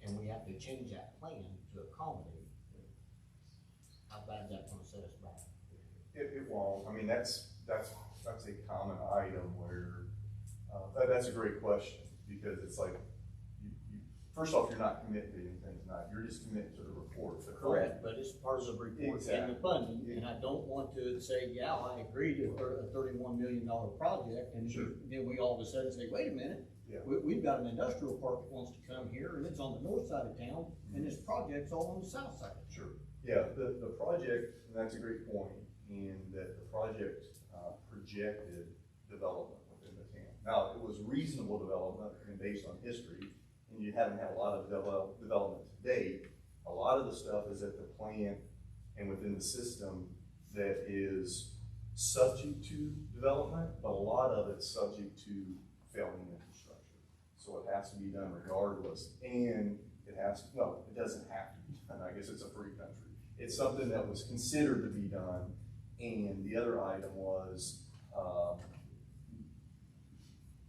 and we have to change that plan to accommodate, how bad that gonna set us back? It won't. I mean, that's a common item where, that's a great question, because it's like, first off, you're not committing to anything tonight, you're just committing to the report. Correct, but it's part of the report and the funding, and I don't want to say, yeah, I agree to a $31 million project, and Sure. then we all of a sudden say, wait a minute, Yeah. we've got an industrial park that wants to come here, and it's on the north side of town, and this project's all on the south side. Sure. Yeah, the project, and that's a great point, and that the project projected development within the town. Now, it was reasonable development and based on history, and you haven't had a lot of development to date. A lot of the stuff is at the plant and within the system that is subject to development, but a lot of it's subject to failing infrastructure. So it has to be done regardless, and it doesn't have to be done. I guess it's a free country. It's something that was considered to be done, and the other item was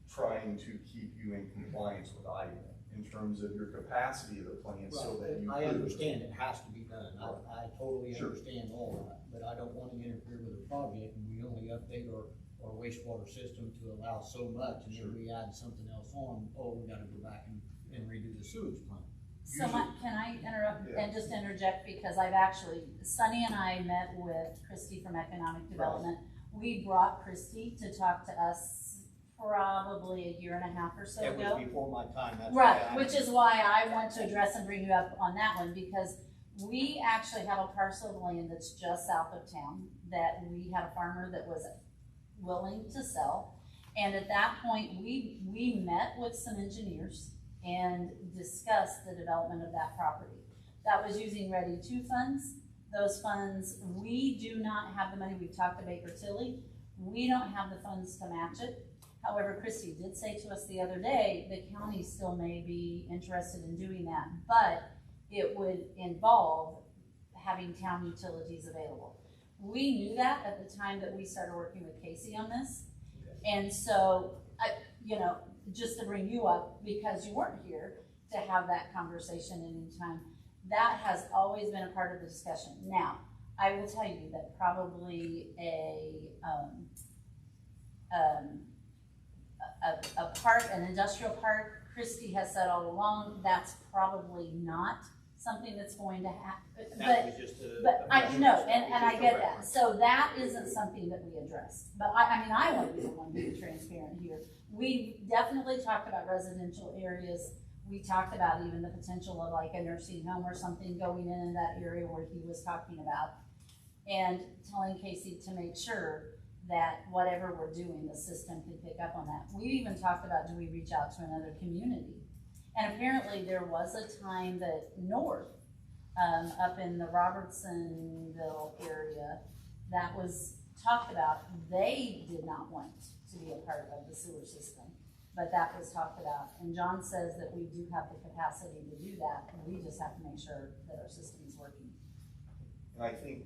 trying to keep you in compliance with IDA in terms of your capacity of the plant, so that you I could. understand it has to be done, I totally Sure. understand all of that, but I don't wanna interfere with the project, and we only update our wastewater system to allow so much, and Sure. then we add something else on, we gotta go back and redo the sewage plant. So can I interrupt Yeah. and just interject, because I've actually, Sunny and I met with Christy from Economic Development. We brought Christy to talk to us probably a year and a half or so It ago. was before my time, that's Right, why which is why I want to address and bring you up on that one, because we actually have a parcel of land that's just south of town that we had a farmer that was willing to sell. And at that point, we met with some engineers and discussed the development of that property. That was using Ready 2 funds. Those funds, we do not have the money. We've talked to Baker Tilly. We don't have the funds to match it. However, Christy did say to us the other day, the county still may be interested in doing that, but it would involve having town utilities available. We knew that at the time that we started working with Casey on this. And so, just to bring you up, because you weren't here to have that conversation at any time, that has always been a part of the discussion. Now, I will tell you that probably an industrial park, Christie has said all along, that's probably not something that's going to happen. that was just But I know, and I get that. So that isn't something that we addressed. But I want to be the one being transparent here. We definitely talked about residential areas. We talked about even the potential of like a nursing home or something going in that area where he was talking about. And telling Casey to make sure that whatever we're doing, the system can pick up on that. We even talked about, do we reach out to another community? And apparently there was a time that north, up in the Robertsonville area, that was talked about, they did not want to be a part of the sewer system. But that was talked about. And John says that we do have the capacity to do that, and we just have to make sure that our system is working. And I think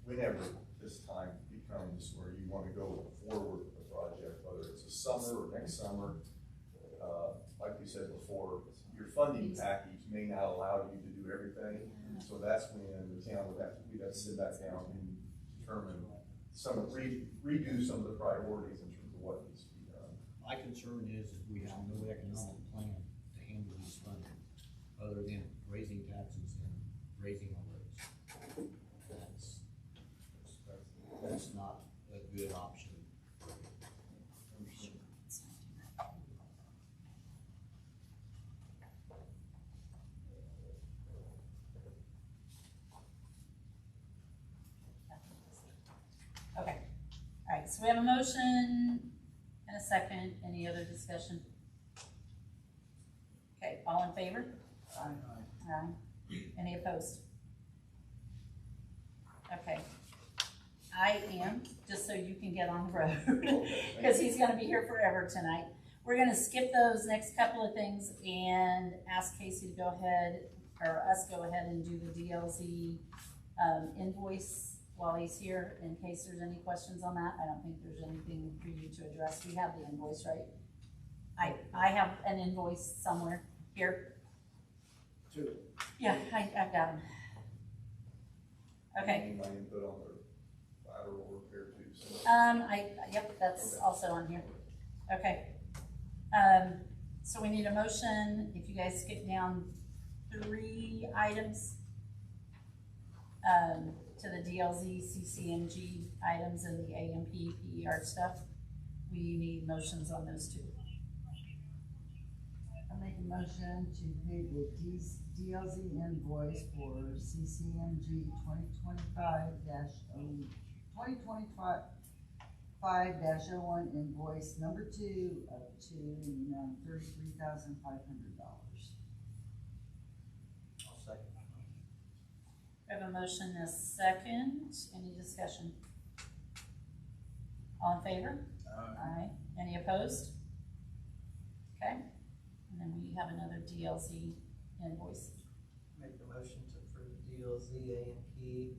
whenever this time becomes where you want to go forward with the project, whether it's a summer or next summer, like we said before, your funding package may not allow you to do everything. So that's when the town we'd have to sit back down and determine redo some of the priorities in terms of what needs to be done. My concern is we have no economic plan to handle these funding, other than raising taxes and raising our rates. That's not a good option. Okay, all right, so we have a motion and a second. Any other discussion? Okay, all in favor? Aye. Any opposed? Okay. I am, just so you can get on the road, because he's gonna be here forever tonight. We're gonna skip those next couple of things and ask Casey to go ahead, or us go ahead and do the DLZ invoice while he's here, in case there's any questions on that. I don't think there's anything for you to address. We have the invoice, right? I have an invoice somewhere here. Two. Yeah, I've got them. Okay. My input on the lateral repair too. So. Yep, that's Okay. also on here. Okay. So we need a motion, if you guys skip down 3 items, to the DLZ, CCMG items and the AMP, PER stuff, we need motions on those 2. I make a motion to pay the DLZ invoice for CCMG 2025 5-01 invoice number 2 up to the amount of $33,500. I'll second. We have a motion and a second. Any discussion? All in favor? Aye. Any opposed? Okay. And then we have another DLZ invoice. Make a motion to approve DLZ A&P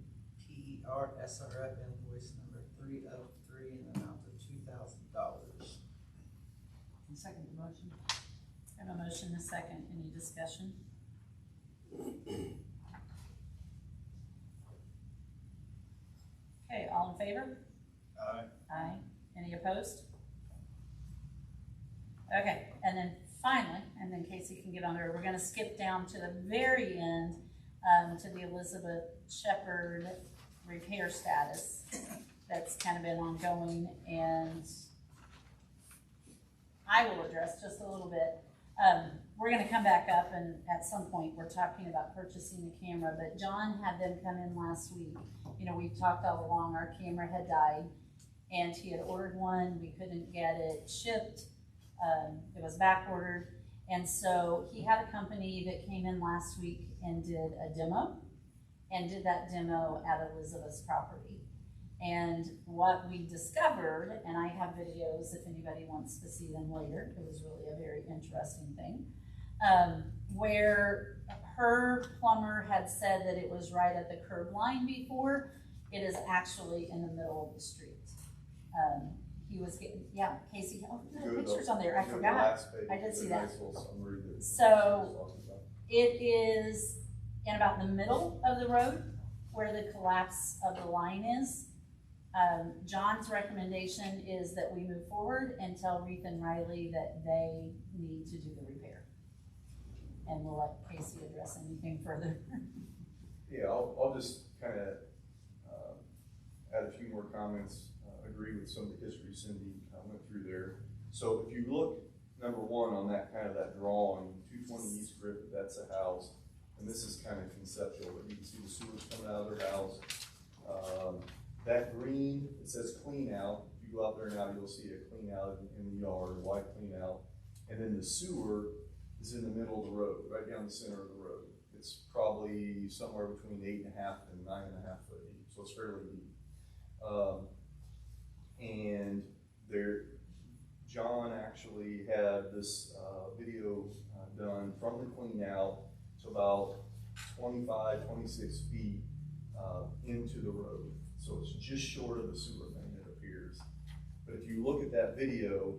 PER SRF invoice number 303 in the amount of $2,000. Second the motion. I have a motion and a second. Any discussion? Okay, all in favor? Aye. Aye. Any opposed? Okay, and then finally, and then Casey can get on there, we're gonna skip down to the very end, to the Elizabeth Shepherd repair status. That's kind of been ongoing, and I will address just a little bit. We're gonna come back up, and at some point, we're talking about purchasing a camera, but John had them come in last week. You know, we've talked all along, our camera had died, and he had ordered one, we couldn't get it shipped, it was back ordered, and so he had a company that came in last week and did a demo, and did that demo at Elizabeth's property. And what we discovered, and I have videos if anybody wants to see them later, it was really a very interesting thing, where her plumber had said that it was right at the curb line before, it is actually in the middle of the street. He was getting, yeah, Casey, oh, there are pictures on there, I forgot. I did see that. So it is in about the middle of the road where the collapse of the line is. John's recommendation is that we move forward and tell Reef and Riley that they need to do the repair. And we'll let Casey address anything further. Yeah, I'll just kind of add a few more comments, agree with some of the history Cindy went through there. So if you look, number one, on that kind of that drawing, 220 East Griffith, that's a house. And this is kind of conceptual, but you can see the sewers coming out of their house. That green, it says clean out. If you go out there now, you'll see a clean out in the yard, a white clean out. And then the sewer is in the middle of the road, right down the center of the road. It's probably somewhere between 8.5 and 9.5 foot deep, so it's fairly deep. And there, John actually had this video done from the clean out to about 25, 26 feet into the road. So it's just short of the sewer main, it appears. But if you look at that video,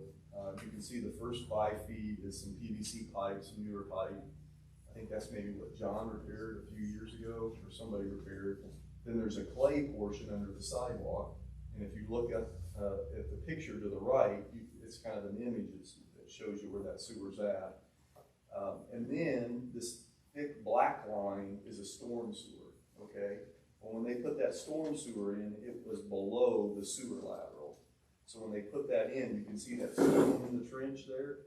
you can see the first 5 feet is some PVC pipe, some newer pipe. I think that's maybe what John repaired a few years ago, or somebody repaired. Then there's a clay portion under the sidewalk. And if you look at the picture to the right, it's kind of an image that shows you where that sewer's at. And then this thick black line is a storm sewer, okay? Well, when they put that storm sewer in, it was below the sewer lateral. So when they put that in, you can see that stone in the trench there.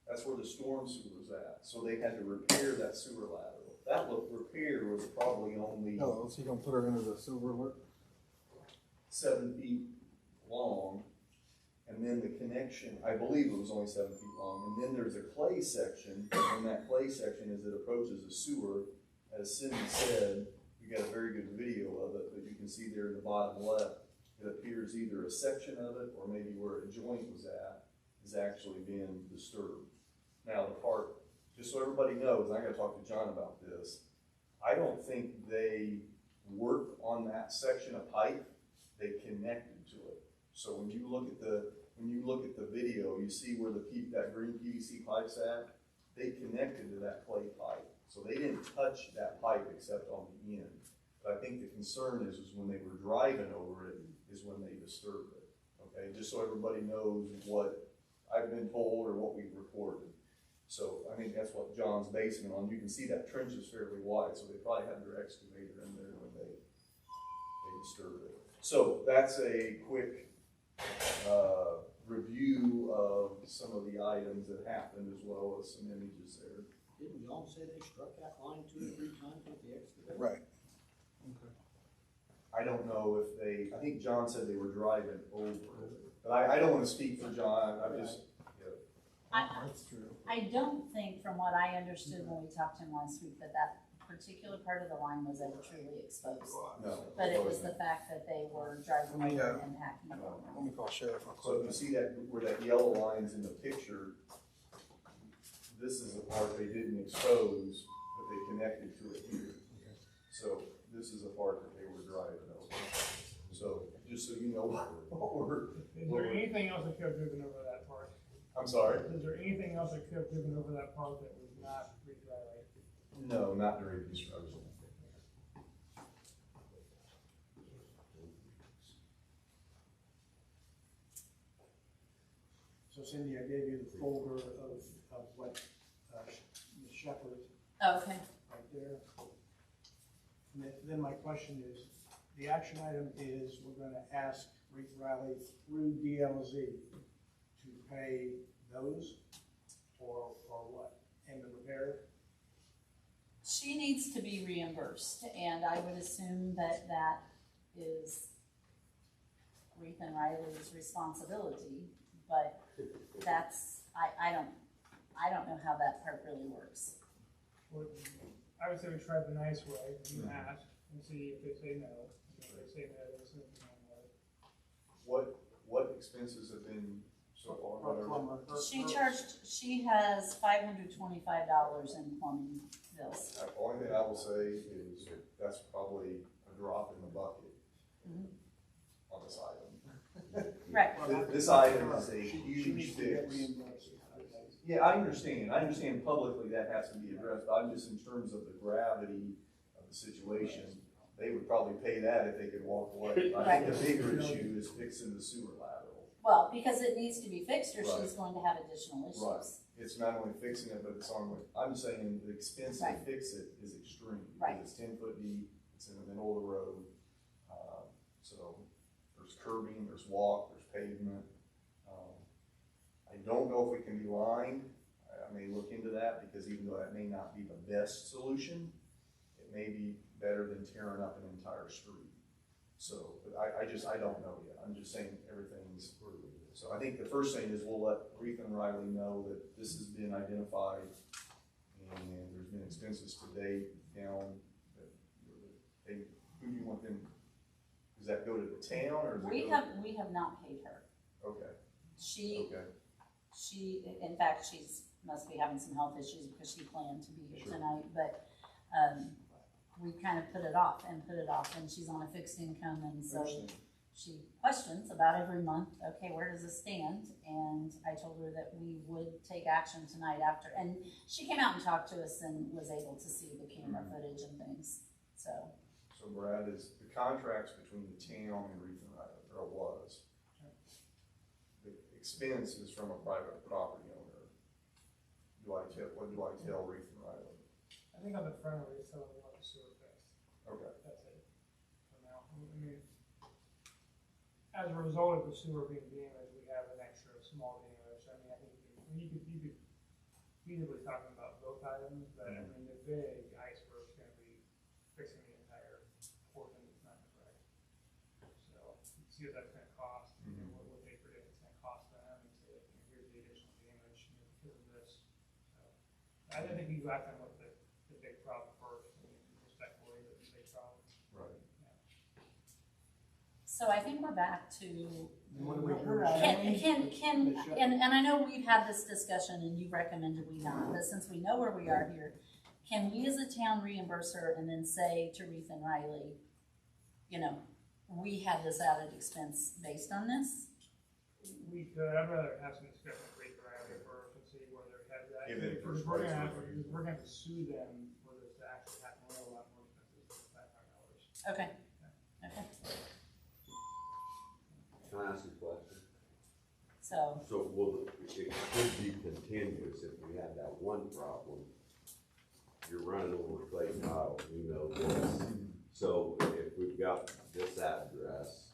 That's where the storm sewer was at. So they had to repair that sewer lateral. That repair was probably only Oh, so you gonna put her into the sewer loop? 7 feet long. And then the connection, I believe it was only 7 feet long. And then there's a clay section. And that clay section, as it approaches the sewer, as Cindy said, we got a very good video of it, but you can see there in the bottom left, it appears either a section of it or maybe where a joint was at is actually being disturbed. Now the part, just so everybody knows, I gotta talk to John about this, I don't think they worked on that section of pipe, they connected to it. So when you look at the video, you see where that green PVC pipe's at, they connected to that clay pipe. So they didn't touch that pipe except on the end. But I think the concern is when they were driving over it is when they disturbed it. Okay, just so everybody knows what I've been told or what we've reported. So I think that's what John's basing it on. You can see that trench is fairly wide, so they probably had their excavator in there when they disturbed it. So that's a quick review of some of the items that happened, as well as some images there. Didn't John say they struck that line 2 or 3 times with the excavator? Right. Okay. I don't know if they, I think John said they were driving over, but I don't wanna speak for John, I'm just, That's true. I don't think, from what I understood when we talked to him last week, that that particular part of the line was ever truly exposed. no. But it was the fact that they were driving over and hacking it. Let me call sheriff. I'll So if you see that, where that yellow line's in the picture, this is the part they didn't expose, but they connected to it here. So this is the part that they were driving over. So, just so you know what we're. Is there anything else that could have driven over that part? I'm sorry? Is there anything else that could have driven over that part that was not re-dry? No, not during construction. So Cindy, I gave you the folder of what, Ms. Shepherd, Okay, right there. And then my question is, the action item is, we're gonna ask Reeve Riley through DLZ to pay those, or what, and the repair? she needs to be reimbursed, and I would assume that that is Reeve and Riley's responsibility, but that's, I don't know how that part really works. Well, I would say we try the nice way, you ask, and see if they say no. If they say no, then send them on. What expenses have been so far? Or plumber? She has $525 in plumbing bills. The only thing I will say is, that's probably a drop in the bucket on this item. Right. This item is a She huge needs to get fix. reimbursed. Yeah, I understand publicly that has to be addressed, but I'm just in terms of the gravity of the situation, they would probably pay that if they could walk away. I think the bigger issue is fixing the sewer lateral. Well, because it needs to be fixed or she's Right. going to have additional issues. Right. It's not only fixing it, but it's on, I'm saying the expense to Right. fix it is extreme. Right. It's 10 foot deep, it's in the middle of the road, so there's curbing, there's walk, there's pavement. I don't know if we can be lined, I may look into that, because even though that may not be the best solution, it may be better than tearing up an entire street. So, but I don't know yet, I'm just saying everything's, so I think the first thing is we'll let Reeve and Riley know that this has been identified, and there's been expenses to date down, that who do you want them, does that go to the town, or? Does it We have not paid her. Okay, She, okay. in fact, must be having some health issues because she planned to be here Sure. tonight, but, we kind of put it off, and she's on a fixed income, and so Understand. she questions about every month, okay, where does this stand? And I told her that we would take action tonight after, and she came out and talked to us and was able to see the camera footage and things, so. So Brad, is the contracts between the town and Reeve and Riley, or it was? The expense is from a private property owner. What do I tell Reeve and Riley? I think on the front of it, it's telling me what the sewer fixed. Okay. That's it. For now, I mean, as a result of the sewer being damaged, we have an extra small damage. I mean, I think you could feasibly talking about both items, but I mean, the big iceberg's gonna be fixing the entire portion that's not correct. So, you see what that's gonna cost, and what they predict it's gonna cost them, and say, here's the additional damage, because of this. So, I think you go after them with the big problem first, and respectfully, the big problem. Right. So I think we're back to, What do we do? and I know we've had this discussion and you recommended we not, but since we know where we are here, can we as a town reimburse her and then say to Reeve and Riley, you know, we had this added expense based on this? We could, I'd rather have some discussion with Reeve Riley first and see where their head's at. Give it a Because first we're price gonna have, review. we're gonna have to sue them for this to actually happen, we're a lot more expensive than $500. Okay, okay, Can I ask you a question? so, So will, it could be continuous if we have that one problem. You're running over clay tile, you know this. So if we've got this address,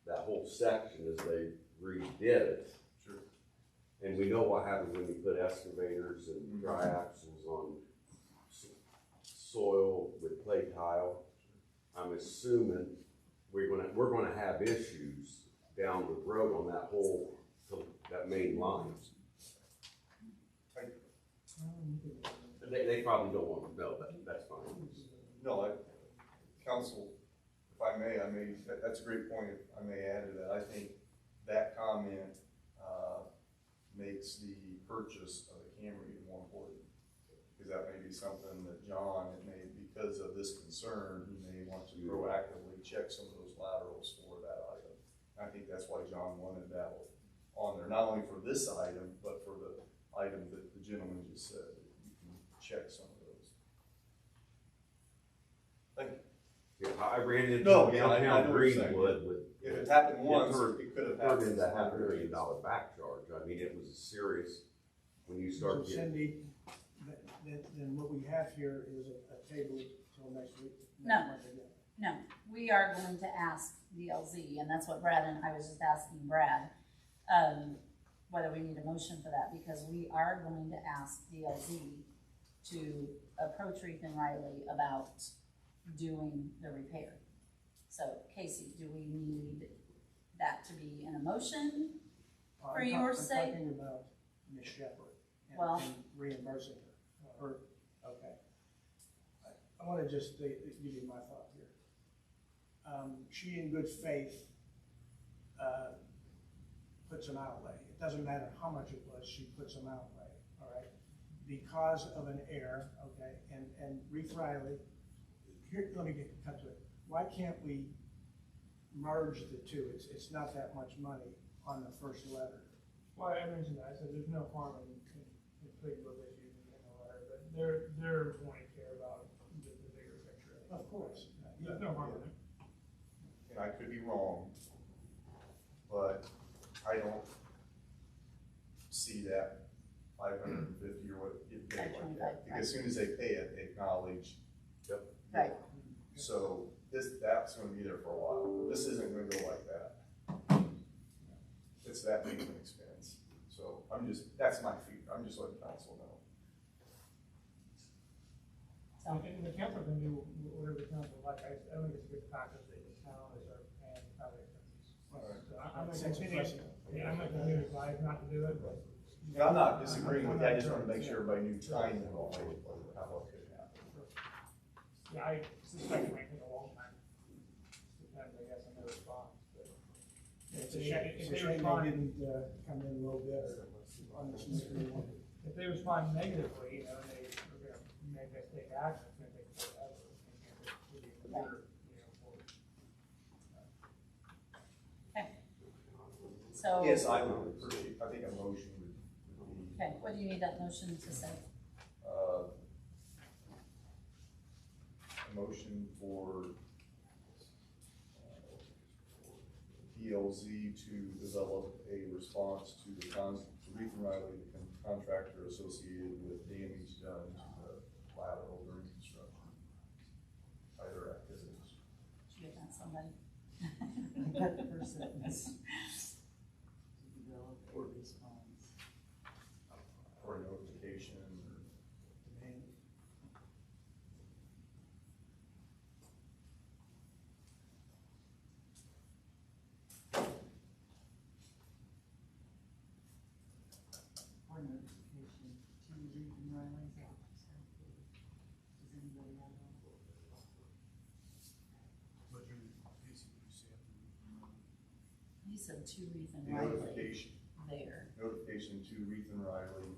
that whole section as they redid it. Sure. And we know what happens when you put excavators and dry axles on soil with clay tile. I'm assuming we're gonna have issues down the road on that whole, that main line. They probably don't want to know, but that's fine. No, council, if I may, that's a great point, if I may add to that, I think that comment, makes the purchase of a camera even more important. Because that may be something that John, because of this concern, he may want to proactively check some of those laterals for that item. I think that's why John wanted that on there, not only for this item, but for the item that the gentleman just said, that you can check some of those. Thank you. Yeah, I ran into No, yeah, I know downtown what you're saying. Greenwood with. If it happened once, turned it could have Turned happened. into $500 million back charge. I mean, it was a serious, when you start So getting. Cindy, then what we have here is a table till next week. No. No, we are going to ask DLZ, and that's what Brad and I was just asking Brad, whether we need a motion for that, because we are going to ask DLZ to approach Reef and Riley about doing the repair. So Casey, do we need that to be in a motion for your sake? I'm talking about Ms. Shepherd Well- and reimbursing her. Okay. I want to just give you my thought here. She, in good faith, put some outlay. It doesn't matter how much it was, she put some outlay, all right? Because of an error, okay, and Reef Riley, here, let me cut to it. Why can't we merge the two? It's not that much money on the first letter. Well, I mentioned that, I said there's no harm in big book issues in the letter, but they're going to care about the bigger picture. Of course. There's no harm in it. And I could be wrong, but I don't see that 550 or what it paid like that. Because as soon as they pay it, they acknowledge. Yep. Right. So that's gonna be there for a while. This isn't gonna go like that. It's that big of an expense. So that's my fear. I'm just letting council know. And the council can do whatever the council like. I don't think it's a good practice that the town is paying other expenses. So I'm gonna continue to advise not to do it, but. Yeah, I'm not disagreeing with that. I just want to make sure everybody knew timing on how it could happen. Yeah, I suspect it might take a long time. Depends, I guess, on their response, but. It's a shame they didn't come in a little bit on this mystery one. If they respond negatively, and they are gonna make us take action, it's gonna take forever. Okay. So. Yes, I would appreciate, I think a motion would be. Okay, what do you need that motion to say? A motion for DLZ to develop a response to the Reef and Riley, the contractor associated with damage done to the lateral during construction. Either activities. Should we have somebody? Cut the first sentence. To develop a response. Or notification or Demand. Or notification to Reef and Riley, is that what you said? Does anybody have one? But you basically said. You said to Reef and the Riley notification. there. Notification to Reef and Riley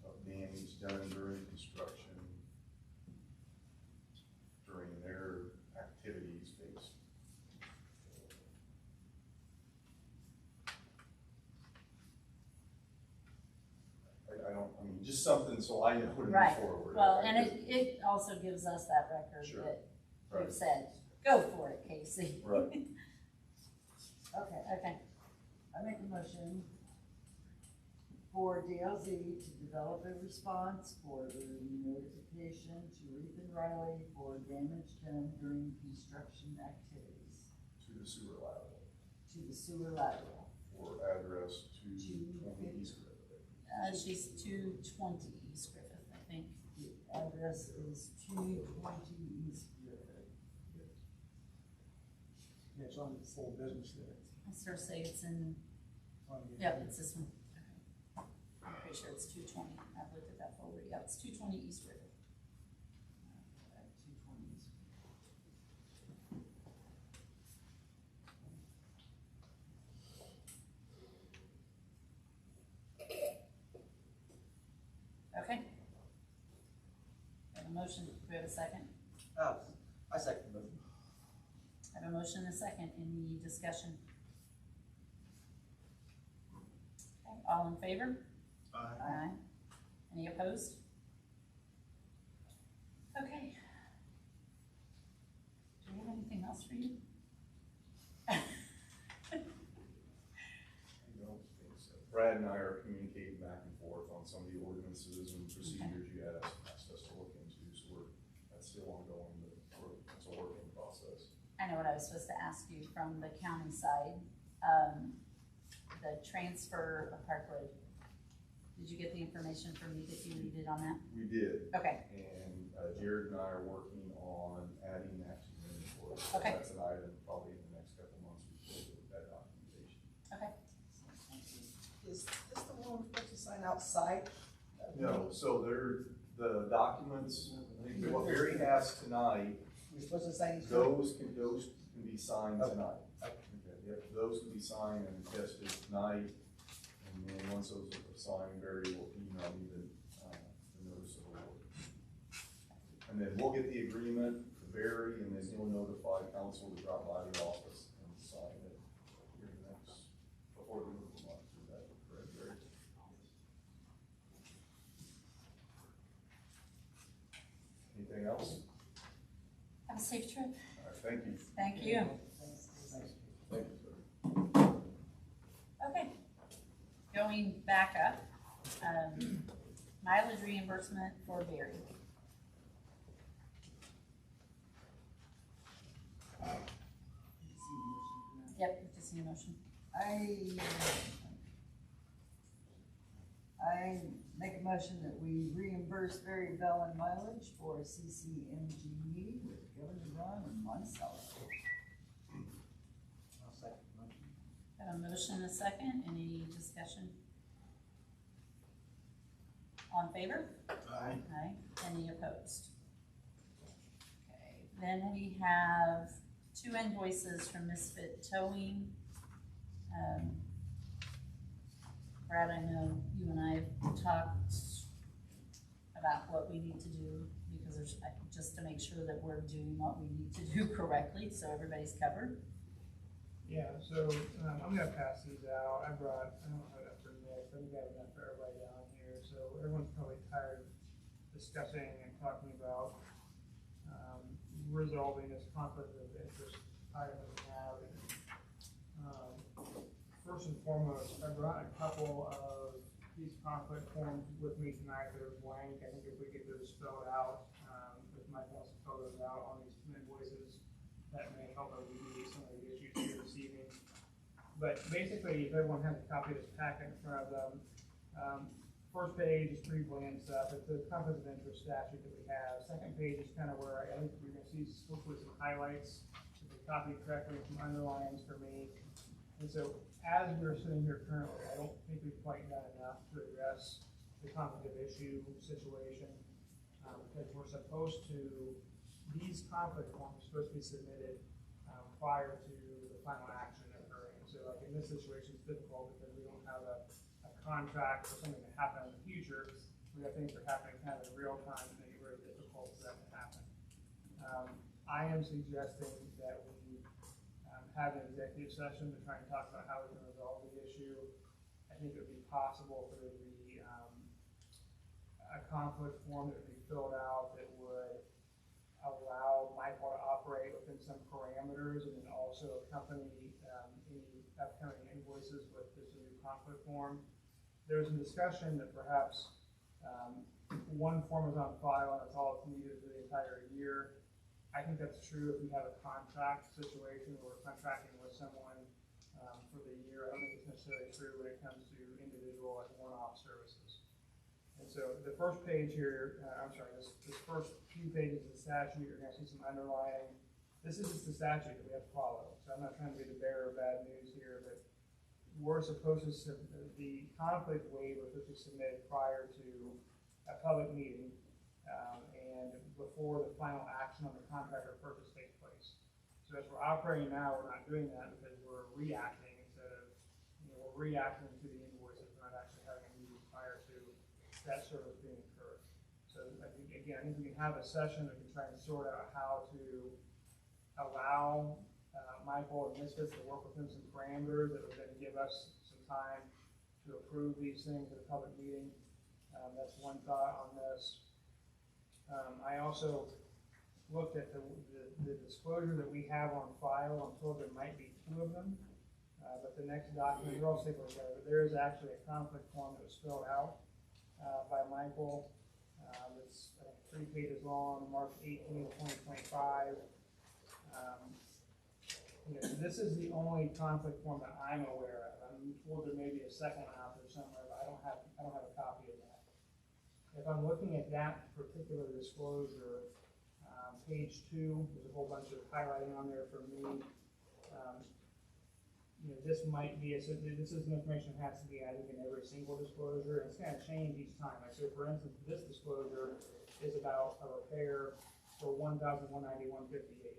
of damage done during construction during their activities based. I mean, just something so I know to move Right, forward. well, and it also gives us that record Sure. that Right. we've said, go for it, Casey. Right. Okay, I make a motion for DLZ to develop a response for the notification to Reef and Riley for damage done during construction activities To the sewer lateral to the sewer lateral. or address to 20 East River. she's 220 East Griffith, I think. The address is 220 East Griffith. It's on the full business there. I sort of say it's in, On the- yep, it's this one. Okay. I'm pretty sure it's 220. I've looked at that folder. Yep, it's 220 East River. 220. Okay. I have a motion. Do we have a second? I second the motion. I have a motion and a second. Any discussion? Okay, all in favor? Aye. Any opposed? Okay. Do we have anything else for you? Brad and I are communicating back and forth on some of the ordinances and procedures you asked us to look into, so that's still ongoing, but it's a working process. I know what I was supposed to ask you from the county side, the transfer of Park Road. Did you get the information from me that you needed on that? We did, Okay, and Jared and I are working on adding that to the inventory. So Okay. that's an item probably in the next couple of months we can do that documentation. okay. Is this the one we're supposed to sign outside? No, so the documents, I think what Barry has tonight, We're supposed to sign each one? those can be signed Okay. tonight. Okay, yep, those can be signed and tested tonight, and then once those are signed, Barry will email me the notice of award. And then we'll get the agreement to Barry, and then he'll notify council to drop by the office and sign it here next, before the end of the month. Is that correct, Barry? Anything else? Have a safe trip. All right, thank you. Thank you. Thank you, sir. Okay. Going back up, mileage reimbursement for Barry. Yep, just need a motion. I make a motion that we reimburse Barry Bell and mileage for CCMG with Governor Ron and myself. I'll second the motion. Have a motion and a second. Any discussion? All in favor? Aye. Aye. Any opposed? Okay, then we have 2 invoices from Misfit Towing. Brad, I know you and I have talked about what we need to do, because there's, just to make sure that we're doing what we need to do correctly, so everybody's covered. Yeah, so, I'm gonna pass these out. I don't have enough for Nick, but I think I have enough for everybody down here, so everyone's probably tired of discussing and talking about, resolving this conflict of interest item that we have. First and foremost, I brought a couple of these conflict forms with me tonight that are blank. I think if we get those spelled out, if Mike wants to fill those out on these invoices, that may help alleviate some of the issues here this evening. But basically, if everyone has a copy of this packet in front of them, first page is pretty bland stuff. It's the conflict of interest statute that we have. Second page is kind of where I think we're gonna see hopefully some highlights, if they copied correctly, some underlines for me. And so, as we're sitting here currently, I don't think we've quite done enough to address the conflict of issue situation. Because we're supposed to, these conflict forms are supposed to be submitted prior to the final action occurring. So like in this situation, it's difficult because we don't have a contract for something to happen in the future. We have things that are happening kind of in real time to make it very difficult for that to happen. I am suggesting that we have an executive session to try and talk about how we can resolve the issue. I think it would be possible for there to be a conflict form that would be filled out that would allow Michael to operate within some parameters, and then also accompany any upcoming invoices with this new conflict form. There was some discussion that perhaps one form is on file and that's all it's needed for the entire year. I think that's true if we have a contract situation where we're contracting with someone for the year. I don't think it's necessarily true when it comes to individual and one-off services. And so the first page here, this first few pages of the statute, you're gonna see some underlining. this is just the statute that we have to follow, so I'm not trying to be the bearer of bad news here, but we're supposed to, the conflict waiver was submitted prior to a public meeting, and before the final action on the contractor purchase takes place. So as we're operating now, we're not doing that because we're reacting instead of, we're reacting to the invoices, we're not actually having a meeting prior to that service being incurred. So I think, again, I think we can have a session that can try and sort out how to allow Michael and Misfits to work within some parameters that would then give us some time to approve these things at a public meeting. That's one thought on this. I also looked at the disclosure that we have on file. I'm told there might be 2 of them, but the next document, they're all stapled together, but there is actually a conflict form that was filled out by Michael. It's 3 pages long, March 18, 2025. So this is the only conflict form that I'm aware of. I'm told there may be a second one out there somewhere, but I don't have a copy of that. If I'm looking at that particular disclosure, page 2, there's a whole bunch of highlighting on there for me. This might be, this is information that has to be added in every single disclosure, and it's going to change each time. Like, so for instance, this disclosure is about a repair for $1,191.58.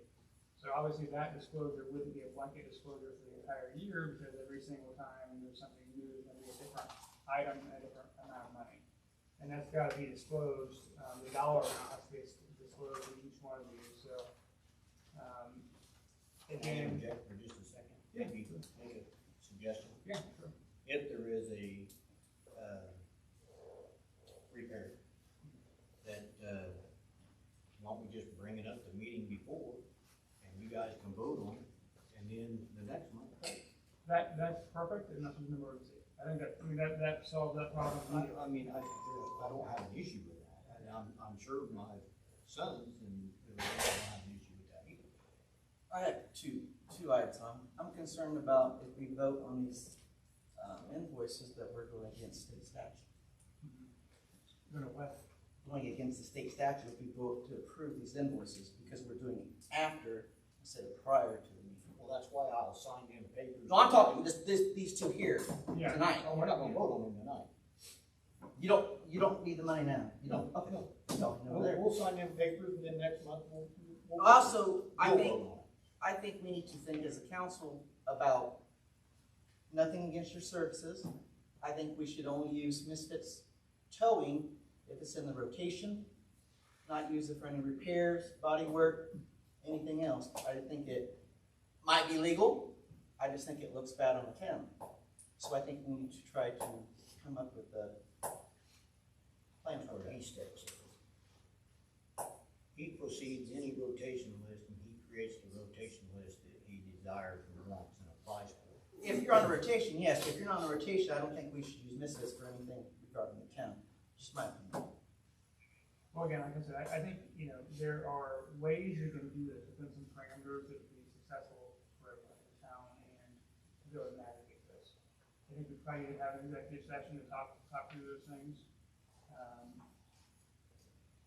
So obviously that disclosure wouldn't be a blanket disclosure for the entire year, because every single time there's something new, there's going to be a different item and a different amount of money. And that's got to be disclosed. The dollar amount has to be disclosed in each one of these. So, Can I interject for just a second? Yeah. Maybe make a suggestion. Yeah, sure. If there is a repair, that why don't we just bring it up the meeting before, and you guys can vote on it, and then the next month. That's perfect, and that's an emergency. I think that solves that problem. I don't have an issue with that, and I'm sure my sons and everyone don't have an issue with that either. I have two items. I'm concerned about if we vote on these invoices that we're going against state statute. Going against the state statute if we vote to approve these invoices, because we're doing it after instead of prior to the meeting. Well, that's why I'll sign them papers. No, I'm talking these 2 here Yeah. tonight. Oh, we're not gonna vote on them tonight. You don't need the money now. You don't. Okay. No, there. We'll sign them papers, and then next month we'll Also, I we'll think vote on it. I think we need to think as a council about nothing against your services. I think we should only use Misfits towing if it's in the rotation, not use it for any repairs, body work, anything else. I think it might be legal. I just think it looks bad on the town. So I think we need to try to come up with a plan for that. He steps in. He proceeds any rotation list, and he creates the rotation list that he desires and wants and applies for. If you're on a rotation, yes. If you're not on a rotation, I don't think we should use Misfits for anything regarding the town. Just my opinion. Well, again, like I said, I think, there are ways you can do this within some parameters that would be successful for everyone in the town and to be able to navigate this. I think we probably need to have an executive session to talk through those things.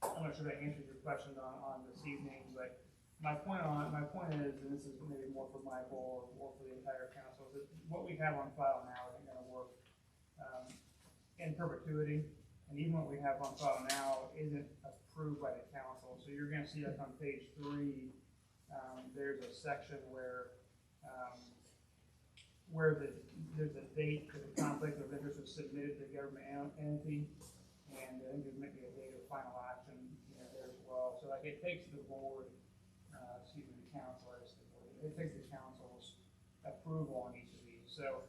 I'm not sure that answers your question on this evening, but my point is, and this is maybe more for Michael or for the entire council, is that what we have on file now isn't gonna work in perpetuity. And even what we have on file now isn't approved by the council. So you're gonna see, like on page 3, there's a section where there's a date that the conflict of interest was submitted to the government entity, and I think there's maybe a date of final action there as well. So like it takes the board, the council, it takes the council's approval on each of these. So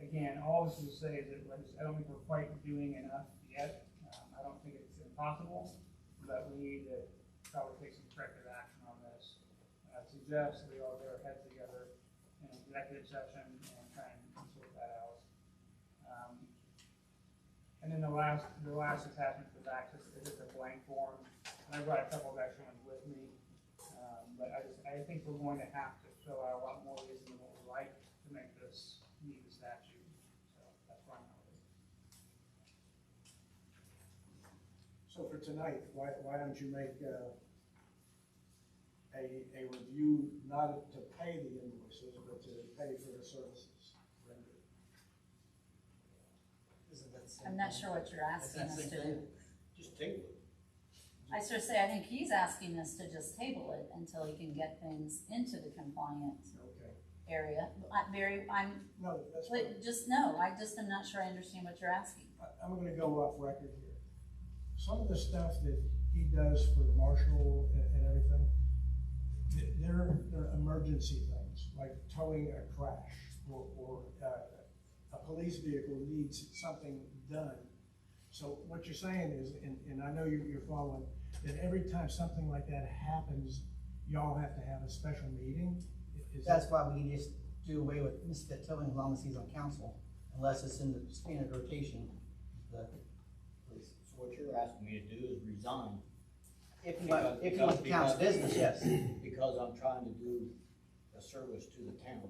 again, all this is to say is that I don't think we're quite doing enough yet. I don't think it's impossible, but we need to probably take some corrective action on this. I suggest we all get our heads together in an executive session and try and sort that out. And then the last attachment to the back is just a blank form. And I brought a couple of extra ones with me, but I think we're going to have to fill out a lot more of these than what we like to make this meet the statute. So that's why I'm not with it. So for tonight, why don't you make a review, not to pay the invoices, but to pay for the services rendered. Isn't that the same I'm not thing? sure what you're asking Isn't that us the to same do. thing? Just table it. I sort of say, I think he's asking us to just table it until he can get things into the compliant Okay. area. No, that's fine. Just no, I just am not sure I understand what you're asking. I'm gonna go off record here. Some of the stuff that he does for the marshal and everything, they're emergency things, like towing a crash, or a police vehicle needs something done. So what you're saying is, and I know you're following, that every time something like that happens, y'all have to have a special meeting? That's why we just do away with misfit towing as long as he's on council, unless it's in the standard rotation. The police. So what you're asking me to do is resign. If you want the town's business, yes. Because I'm trying to do a service to the town.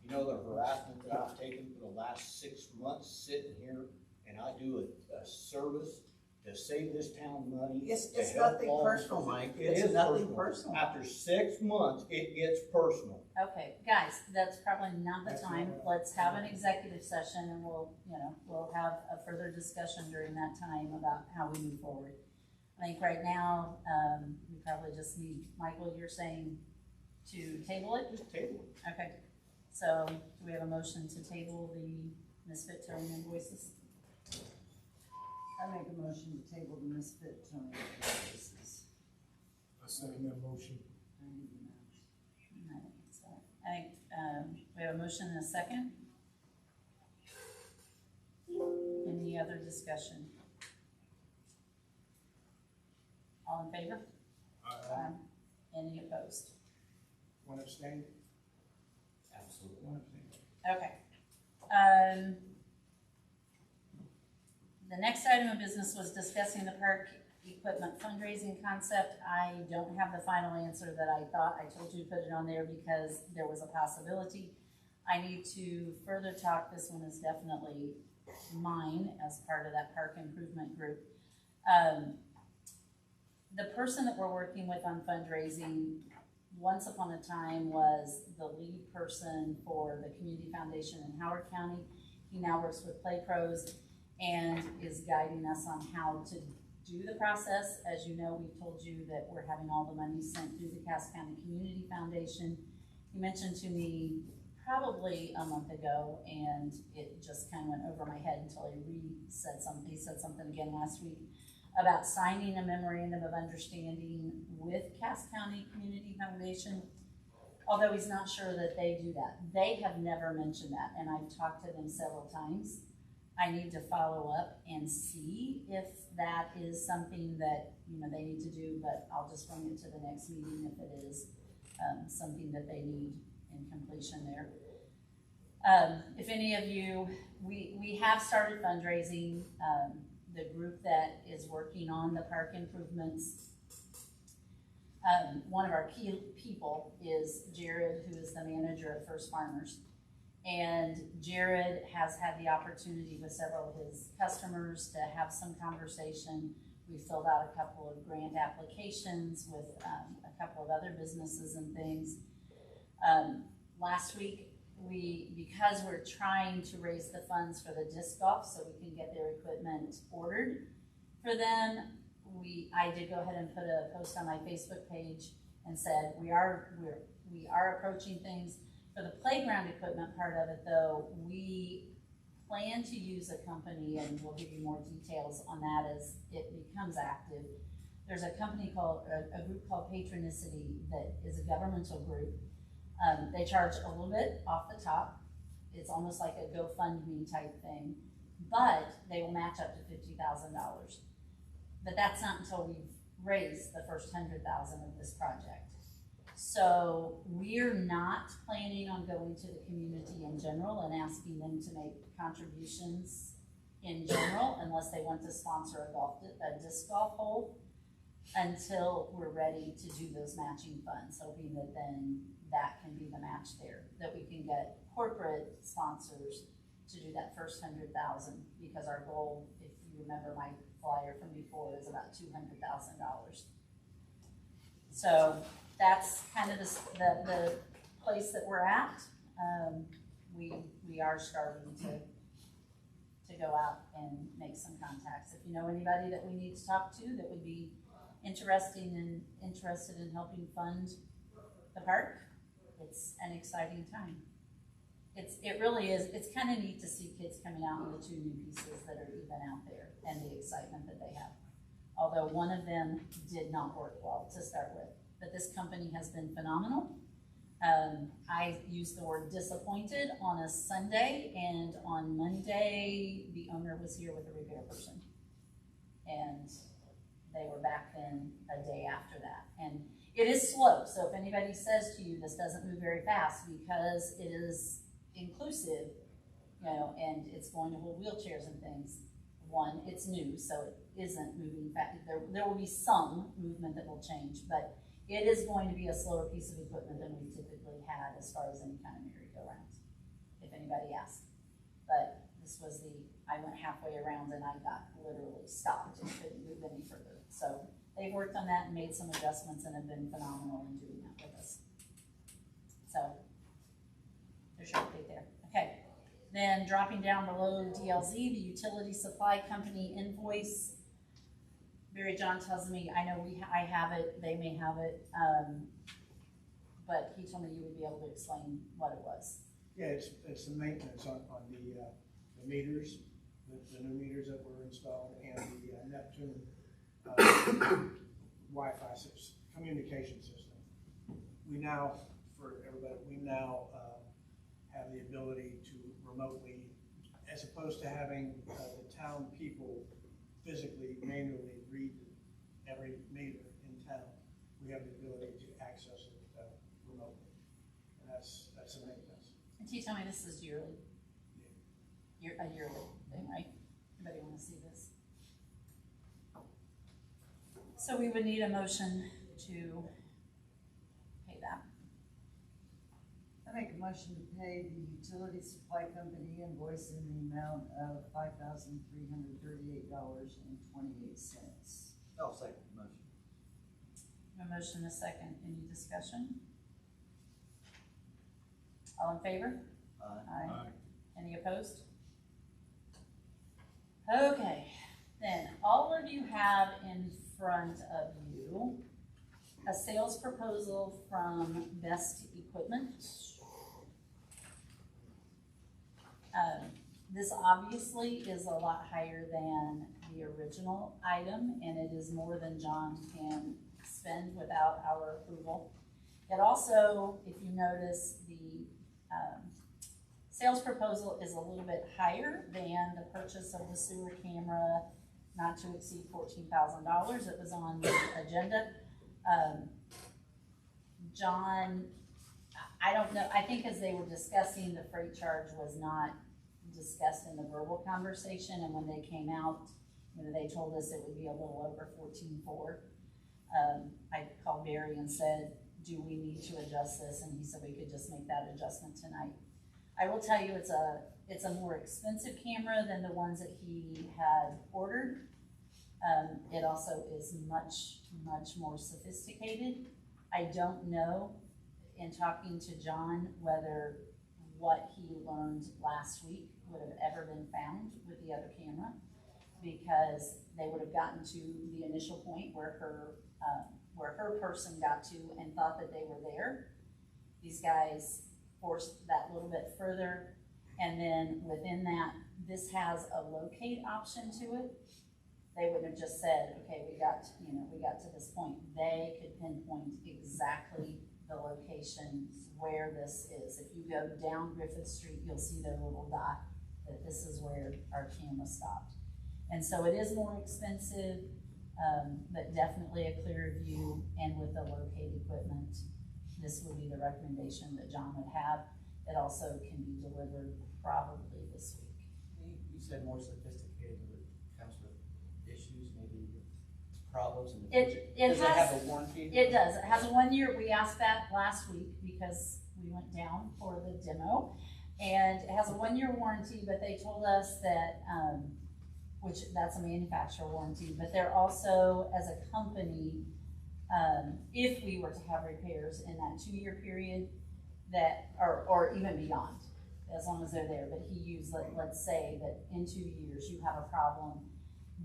You know the harassment that I've taken for the last 6 months sitting here, and I do a service to save this town money. It's to help nothing all- personal, Mike. It It's is nothing personal. After 6 months, it gets personal. Okay, guys, that's probably not the That's time. not- Let's have an executive session and we'll have a further discussion during that time about how we move forward. I think right now, we probably just need, Michael, you're saying to table it? Just table it. Okay, so do we have a motion to table the misfit towing invoices? I make a motion to table the misfit towing invoices. I second that motion. I need the match. I think, we have a motion and a second. Any other discussion? All in favor? Any opposed? One abstain? Absolutely. One abstain. Okay. The next item of business was discussing the park equipment fundraising concept. I don't have the final answer that I thought. I told you to put it on there because there was a possibility. I need to further talk. This one is definitely mine as part of that park improvement group. The person that we're working with on fundraising, once upon a time was the lead person for the Community Foundation in Howard County. He now works with Play Pros and is guiding us on how to do the process. As you know, we've told you that we're having all the money sent through the Cass County Community Foundation. He mentioned to me probably a month ago, and it just kind of went over my head until he said something again last week about signing a memorandum of understanding with Cass County Community Foundation, although he's not sure that they do that. They have never mentioned that, and I've talked to them several times. I need to follow up and see if that is something that, they need to do, but I'll just bring it to the next meeting if it is something that they need in completion there. If any of you, we have started fundraising. The group that is working on the park improvements, one of our key people is Jared, who is the manager of First Farmers. And Jared has had the opportunity with several of his customers to have some conversation. We filled out a couple of grant applications with a couple of other businesses and things. Last week, because we're trying to raise the funds for the disc golf so we can get their equipment ordered for them, I did go ahead and put a post on my Facebook page and said we are approaching things. For the playground equipment part of it, though, we plan to use a company, and we'll give you more details on that as it becomes active. There's a company a group called Patronicity that is a governmental group. They charge a little bit off the top. It's almost like a GoFundMe type thing, but they will match up to $50,000. But that's not until we've raised the first $100,000 of this project. So we're not planning on going to the community in general and asking them to make contributions in general unless they want to sponsor a disc golf hole until we're ready to do those matching funds, hoping that then that can be the match there, that we can get corporate sponsors to do that first $100,000, because our goal, if you remember my flyer from before, is about $200,000. So that's kind of the place that we're at. We are starting to go out and make some contacts. If you know anybody that we need to talk to that would be interested in helping fund the park, it's an exciting time. It really is. It's kind of neat to see kids coming out with the 2 new pieces that are even out there and the excitement that they have. Although one of them did not work well to start with, but this company has been phenomenal. I used the word disappointed on a Sunday, and on Monday, the owner was here with a repair person. And they were back then a day after that. And it is slow, so if anybody says to you, this doesn't move very fast, because it is inclusive, you know, and it's going to hold wheelchairs and things. One, it's new, so it isn't moving fast. There will be some movement that will change, but it is going to be a slower piece of equipment than we typically had as far as any kind of merry-go-rounds, if anybody asked. But this was I went halfway around and I got literally stopped and couldn't move any further. So they've worked on that and made some adjustments and have been phenomenal in doing that with us. So there's your update there. Okay. Then dropping down below DLZ, the utility supply company invoice. Barry John tells me, I know I have it, they may have it, but he told me you would be able to explain what it was. Yeah, it's the maintenance on the meters, the new meters that were installed, and the Neptune Wi-Fi system, communication system. We now, for everybody, have the ability to remotely, as opposed to having the town people physically, manually read every meter in town, we have the ability to access it remotely. And that's the maintenance. And you tell me this is yearly? A yearly thing, right? Anybody want to see this? So we would need a motion to pay that. I make a motion to pay the utility supply company invoice in the amount of $5,338.28. I'll second the motion. A motion and a second. Any discussion? All in favor? Aye. Any opposed? Okay, then all of you have in front of you a sales proposal from Best Equipment. This obviously is a lot higher than the original item, and it is more than John can spend without our approval. It also, if you notice, the sales proposal is a little bit higher than the purchase of the sewer camera, not to exceed $14,000. It was on the agenda. John, I don't know, I think as they were discussing, the freight charge was not discussed in the verbal conversation, and when they came out, you know, they told us it would be a little over $14,400. I called Barry and said, do we need to adjust this? And he said we could just make that adjustment tonight. I will tell you, it's a more expensive camera than the ones that he had ordered. It also is much, much more sophisticated. I don't know, in talking to John, whether what he learned last week would have ever been found with the other camera, because they would have gotten to the initial point where her person got to and thought that they were there. These guys forced that little bit further, and then within that, this has a locate option to it. They would have just said, okay, we got to this point. They could pinpoint exactly the location where this is. If you go down Griffith Street, you'll see their little dot that this is where our camera stopped. And so it is more expensive, but definitely a clearer view, and with the locate equipment, this would be the recommendation that John would have. It also can be delivered probably this week. You said more sophisticated, it comes with issues, maybe problems in the It future. Does it have a warranty? It does. It has a 1 year. We asked that last week because we went down for the demo, and it has a 1 year warranty, but they told us that, which that's a manufacturer warranty, but they're also, as a company, if we were to have repairs in that 2-year period that, or even beyond, as long as they're there, but he used, let's say that in 2 years you have a problem,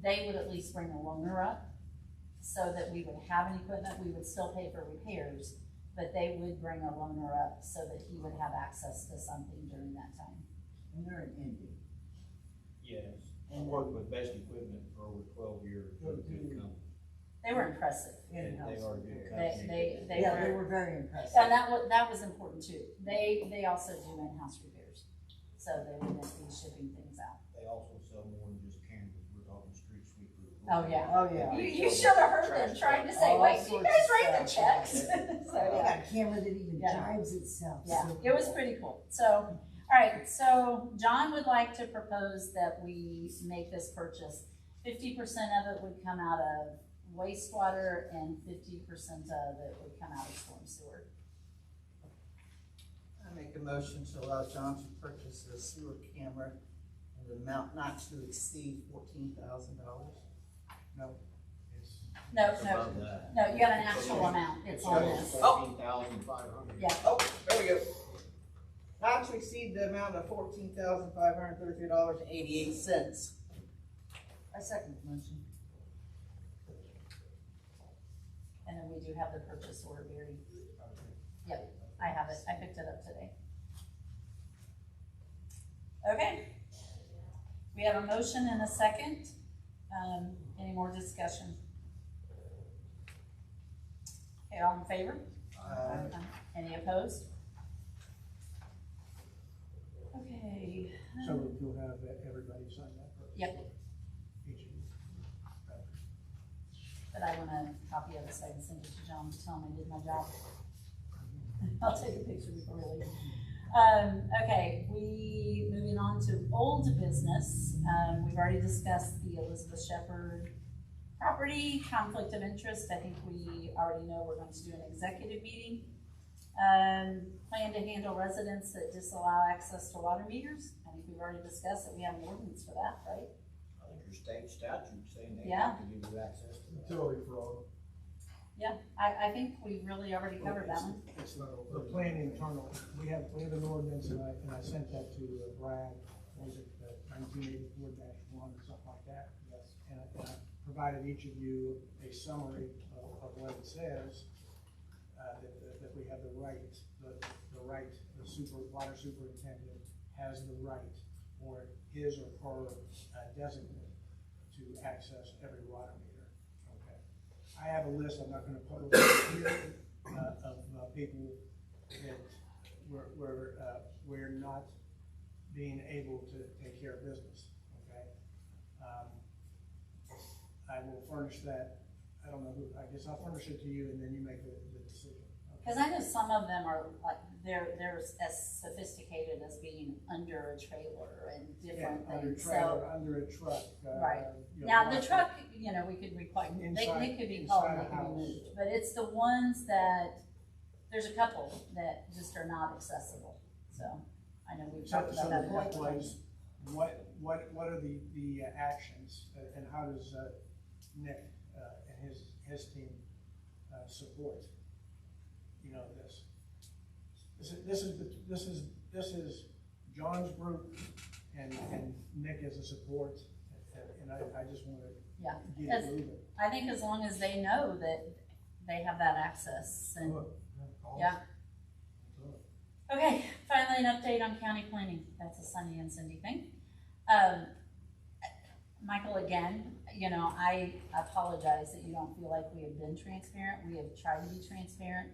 they would at least bring a loaner up so that we would have an equipment, we would still pay for repairs, but they would bring a loaner up so that he would have access to something during that time. And they're in Indy. Yes, I worked with Best Equipment for over 12 years, for a good company. They were impressive. And they are a good They company. Yeah, they were very impressive. And that was important too. They also do in-house repairs, so they would be shipping things out. They also sell more than just cameras, we're talking street sweepers. Oh, yeah. Oh, yeah. You should have heard them trying to say, All wait, do you sorts guys of write the stuff. checks? So, They yeah. got a camera that even Yeah. drives itself. Yeah, so it was pretty cool. So, all right, so John would like to propose that we make this purchase. 50% of it would come out of wastewater and 50% of it would come out of storm sewer. I make a motion to allow John to purchase a sewer camera in an amount not to exceed $14,000. No, it's, No, It's no, above that. no, you got an actual amount. It's on this. $14,500. Yeah. Oh, there we go. Not to exceed the amount of $14,533.88. I second the motion. And then we do have the purchase order, Barry. Yep, I have it. I picked it up today. Okay. We have a motion and a second. Any more discussion? Okay, all in favor? Any opposed? Okay. so you'll have everybody sign that first? Yep, Each of you. but I want a copy of it so I can send it to John to tell him I did my job. I'll take a picture before we leave. Okay, moving on to old business. We've already discussed the Elizabeth Shepherd property, conflict of interest. I think we already know we're going to do an executive meeting. Plan to handle residents that disallow access to water meters. I think we've already discussed that we have an ordinance for that, right? I think your state statute saying they Yeah. have to give you access to that. Utility fraud. Yeah, I think we really already covered that one. It's not The plan internal, we have an ordinance, and I sent that to Brad, what was it, 1984-1 or something like that? Yes. And I provided each of you a summary of what it says, that we have the right, the water superintendent has the right, or his or her designate, to access every water meter. Okay. I have a list, I'm not gonna put it here, of people that we're not being able to take care of business, okay? I will furnish that, I don't know who, I guess I'll furnish it to you and then you make the decision. Okay? Because I know some of them are like, they're as sophisticated as being under a trailer and different Yeah, under a things, trailer, so. under a truck. Right. you know, Now, the boxes. truck, we could require, they could be called, and they could be moved, but it's the ones that, there's a couple that just are not accessible, so. I know we've So talked about the that a point couple times. was, what are the actions, and how does Nick and his team support, this? This is John's group, and Nick as a support, and I just want to Yeah, get Yes. it moving. I think as long as they know that they have that access, and, yeah. Okay, finally, an update on county planning. That's a Sunny and Cindy thing. Michael, again, I apologize that you don't feel like we have been transparent. We have tried to be transparent.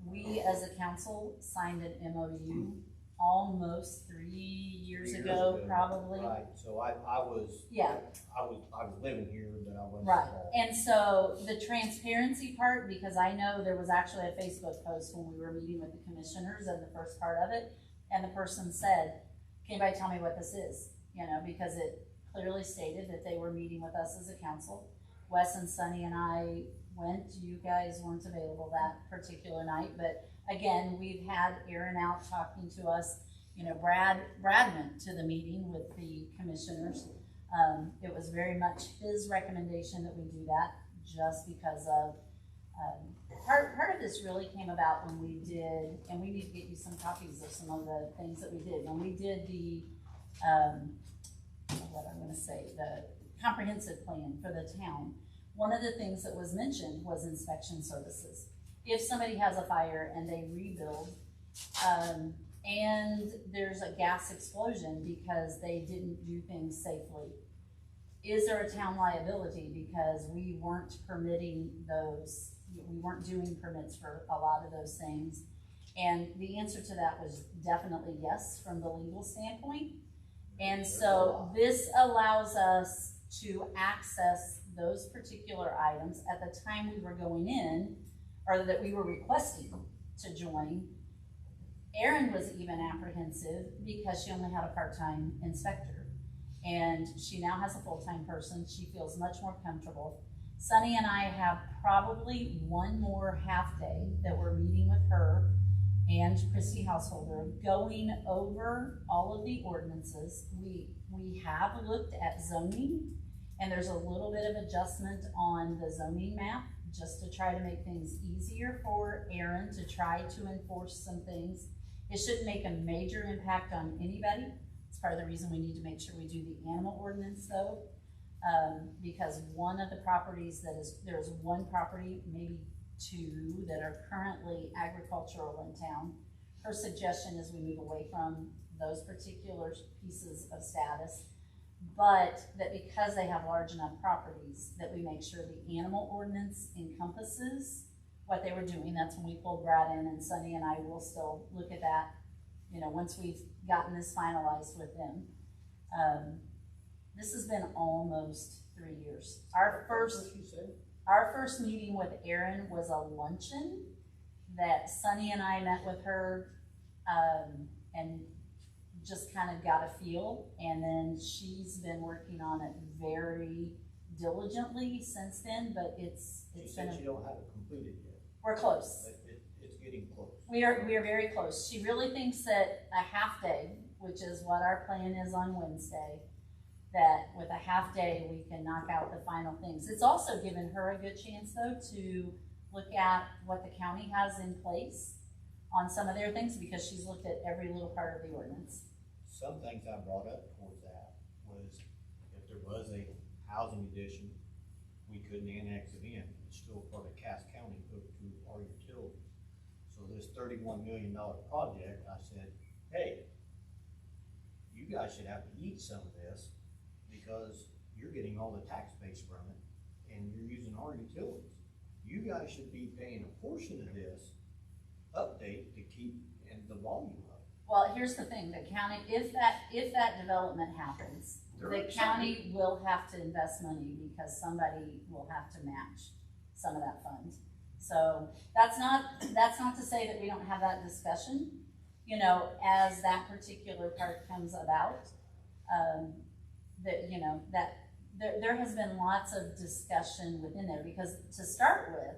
We, as a council, signed an MOU almost 3 years ago, probably. Right, so I was. Yeah. I was living here, but I wasn't. Right, involved. and so the transparency part, because I know there was actually a Facebook post when we were meeting with the commissioners and the first part of it, and the person said, can anybody tell me what this is? Because it clearly stated that they were meeting with us as a council. Wes and Sunny and I went, you guys weren't available that particular night, but again, we've had Aaron out talking to us. Brad went to the meeting with the commissioners. It was very much his recommendation that we do that, just because of Part of this really came about when we did, and we need to get you some copies of some of the things that we did. When we did the, what I'm gonna say, the comprehensive plan for the town, one of the things that was mentioned was inspection services. If somebody has a fire and they rebuild, and there's a gas explosion because they didn't do things safely, is there a town liability because we weren't permitting those, we weren't doing permits for a lot of those things? And the answer to that was definitely yes, from the legal standpoint. And so this allows us to access those particular items at the time we were going in, or that we were requesting to join. Erin was even apprehensive because she only had a part-time inspector. And she now has a full-time person. She feels much more comfortable. Sunny and I have probably one more half day that we're meeting with her and Christy Householder, going over all of the ordinances. We have looked at zoning, and there's a little bit of adjustment on the zoning map just to try to make things easier for Erin to try to enforce some things. It shouldn't make a major impact on anybody. It's part of the reason we need to make sure we do the animal ordinance though, because one of the properties there's one property, maybe two, that are currently agricultural in town. Her suggestion is we move away from those particular pieces of status, but that because they have large enough properties, that we make sure the animal ordinance encompasses what they were doing. That's when we pulled Brad in, and Sunny and I will still look at that, you know, once we've gotten this finalized with them. This has been almost 3 years. Our first meeting with Erin was a luncheon that Sunny and I met with her, and just kind of got a feel, and then she's been working on it very diligently since then, but it's She said you don't have it completed yet, we're close. but it's getting close. We are very close. She really thinks that a half day, which is what our plan is on Wednesday, that with a half day we can knock out the final things. It's also given her a good chance though to look at what the county has in place on some of their things, because she's looked at every little part of the ordinance. Some things I brought up towards that was if there was a housing addition, we couldn't annex it in. It's still part of Cass County hooked to our utilities. So this $31 million project, I said, hey, you guys should have to eat some of this because you're getting all the tax base from it and you're using our utilities. You guys should be paying a portion of this update to keep the volume up. Well, here's the thing, the county, if that development happens, the county will have to invest money because somebody will have to match some of that fund. So that's not to say that we don't have that discussion, you know, as that particular part comes about. That, you know, that there has been lots of discussion within there, because to start with,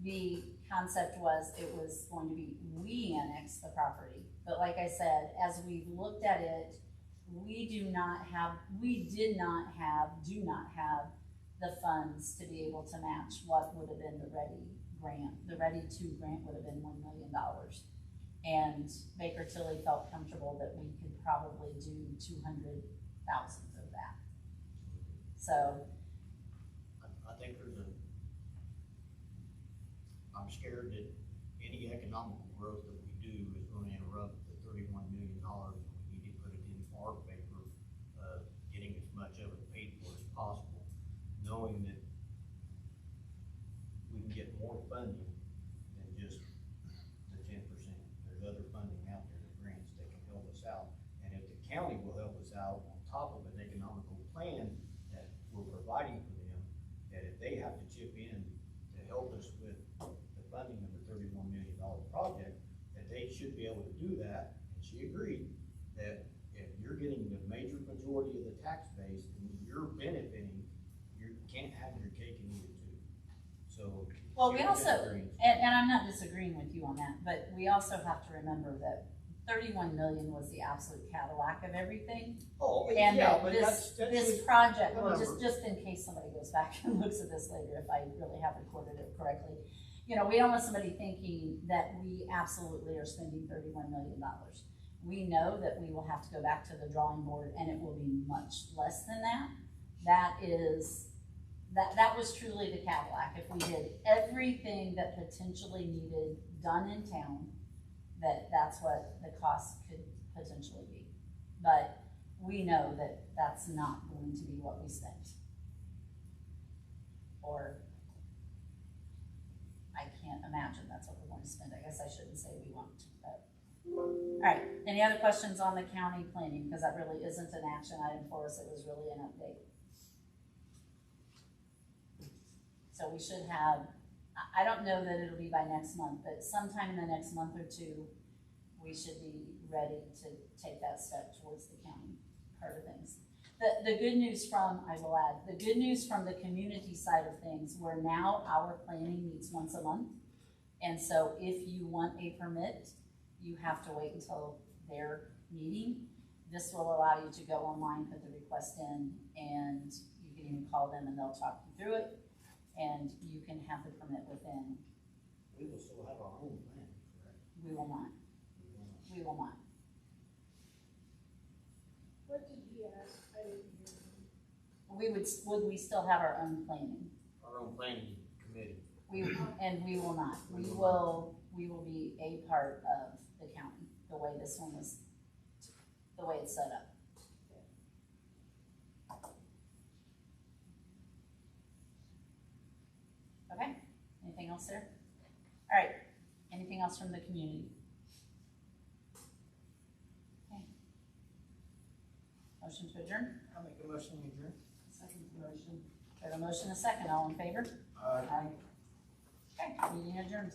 the concept was it was going to be we annex the property. But like I said, as we've looked at it, we do not have the funds to be able to match what would have been the READY grant. The READY 2 grant would have been $1 million. And Baker Tilly felt comfortable that we could probably do 200,000 of that. So I think I'm scared that any economic growth that we do is going to interrupt the $31 million, and we need to put it in our favor, getting as much of it paid for as possible, knowing that we can get more funding than just the 10%. There's other funding out there, the grants that can help us out. And if the county will help us out on top of an economical plan that we're providing for them, that if they have to chip in to help us with the funding of the $31 million project, that they should be able to do that. And she agreed that if you're getting the major majority of the tax base and you're benefiting, you can't have your cake and eat it too. So. well, we also, and I'm not disagreeing with you on that, but we also have to remember that 31 million was the absolute Cadillac of everything. Oh, And yeah, that but this, that's. this project, the well, numbers. just in case somebody goes back and looks at this later, if I really have recorded it correctly. You know, we don't want somebody thinking that we absolutely are spending $31 million. We know that we will have to go back to the drawing board and it will be much less than that. That was truly the Cadillac. If we did everything that potentially needed done in town, that's what the cost could potentially be. But we know that that's not going to be what we spent. Or I can't imagine that's what we're going to spend. I guess I shouldn't say we want to, but. All right, any other questions on the county planning? Because that really isn't an action item for us, it was really an update. So we should have, I don't know that it'll be by next month, but sometime in the next month or two, we should be ready to take that step towards the county part of things. The good news from, I will add, the good news from the community side of things, where now our planning meets once a month. And so if you want a permit, you have to wait until their meeting. This will allow you to go online, put the request in, and you can even call them and they'll talk you through it. And you can have the permit within. We will still have our own plan, correct? We will not. We will not. What did he ask? I didn't hear him. Would we still have our own planning? Our own planning committee. We will not. We will be a part of the county, the way this one is, the way it's set up. Okay, anything else there? All right, anything else from the community? Okay. Motion to adjourn? I'll make a motion to adjourn. Second motion. We have a motion, a second, all in favor? Aye. Okay, meeting adjourned.